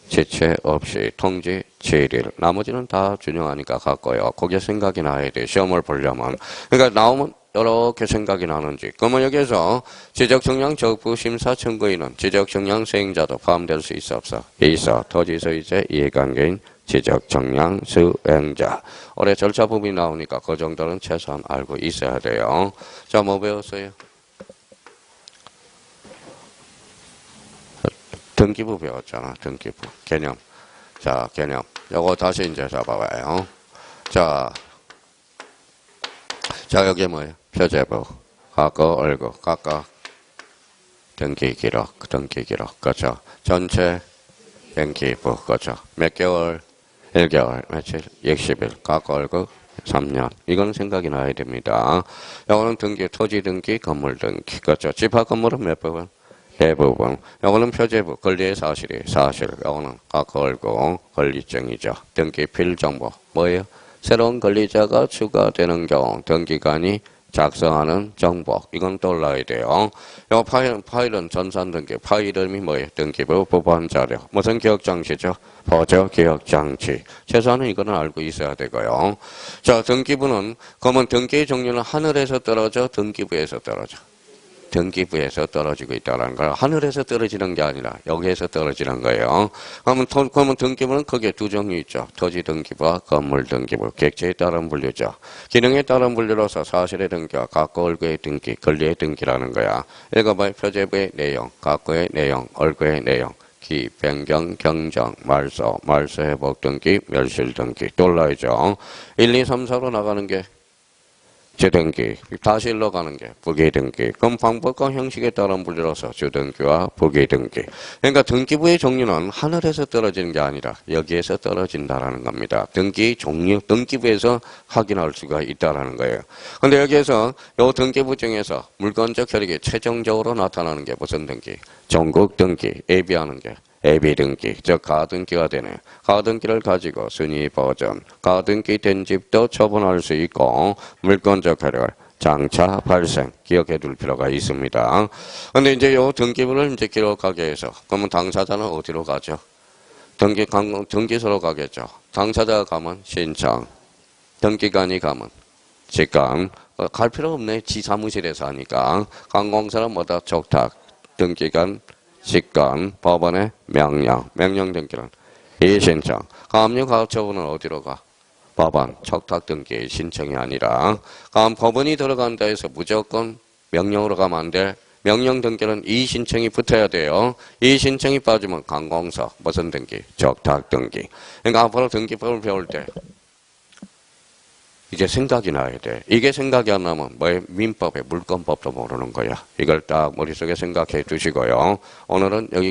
S1: 지체 없이 통지 7일 나머지는 다 준용하니까 갖고요. 그게 생각이 나야 돼. 시험을 보려면 그러니까 나오면 이렇게 생각이 나는지. 그러면 여기에서 지적정량 적부심사 청구인은 지적정량 수행자도 포함될 수 있어 없어? 있어. 토지소유재 이해관계인 지적정량 수행자. 올해 절차 부분이 나오니까 그 정도는 최소한 알고 있어야 돼요. 자, 뭐 배웠어요? 등기부 배웠잖아. 등기부. 개념. 자, 개념. 요거 다시 이제 잡아봐요. 자, 여기 뭐예요? 표제부, 갖고 얼구, 각각 등기기록, 그렇죠? 전체 등기부, 그렇죠? 몇 개월? 1개월, 며칠? 60일, 갖고 얼구, 3년. 이건 생각이 나야 됩니다. 요거는 등기, 토지 등기, 건물 등기, 그렇죠? 집합 건물은 몇 부분? 대부분. 요거는 표제부, 권리의 사실. 요거는 갖고 얼구, 권리증이죠. 등기 필정보, 뭐예요? 새로운 권리자가 추가되는 경우 등기관이 작성하는 정보 이건 떠올라야 돼요. 이 파일은 전산등기 파일 이름이 뭐예요? 등기부 부본자료 무슨 기억장치죠? 보조 기억장치 최소한은 이거는 알고 있어야 되고요. 자 등기부는 그러면 등기의 종류는 하늘에서 떨어져 등기부에서 떨어져 등기부에서 떨어지고 있다는 걸 하늘에서 떨어지는 게 아니라 여기에서 떨어지는 거예요. 그러면 등기부는 크게 두 종류 있죠. 토지 등기부와 건물 등기부. 객체에 따른 분류죠. 기능에 따른 분류로서 사실의 등기와 갖고 얼구의 등기, 권리의 등기라는 거야. 읽어봐요. 표제부의 내용, 갖고의 내용, 얼구의 내용. 기, 변경, 경정, 말소 회복 등기, 멸실 등기. 놀라야죠. 1, 2, 3, 4로 나가는 게 주등기. 다시 일로 가는 게 부기등기. 그럼 방법과 형식에 따른 분류로서 주등기와 부기등기. 그러니까 등기부의 종류는 하늘에서 떨어지는 게 아니라 여기에서 떨어진다라는 겁니다. 등기 종류, 등기부에서 확인할 수가 있다라는 거예요. 근데 여기에서 요 등기부 중에서 물건적 혈액이 최종적으로 나타나는 게 무슨 등기? 종국 등기, 예비하는 게. 예비등기, 즉 가등기가 되네. 가등기를 가지고 순위 버전, 가등기 된 집도 처분할 수 있고 물건적 혈액을 장차 발생 기억해 둘 필요가 있습니다. 근데 이제 요 등기부를 이제 기록하게 해서 그러면 당사자는 어디로 가죠? 등기소로 가겠죠. 당사자가 가면 신청, 등기관이 가면 직관. 갈 필요 없네. 지 사무실에서 하니까. 관공서는 뭐다? 족탁, 등기관, 직관, 법원의 명령 등기는 이신청. 가압류 가처분은 어디로 가? 법원, 척탁 등기 신청이 아니라. 다음 법원이 들어간다 해서 무조건 명령으로 가면 안 돼. 명령 등기는 이 신청이 붙어야 돼요. 이 신청이 빠지면 관공서, 무슨 등기? 척탁 등기. 그러니까 앞으로 등기법을 배울 때 이제 생각이 나야 돼. 이게 생각이 안 나면 뭐의 민법의 물권법도 모르는 거야. 이걸 딱 머릿속에 생각해 두시고요. 오늘은 여기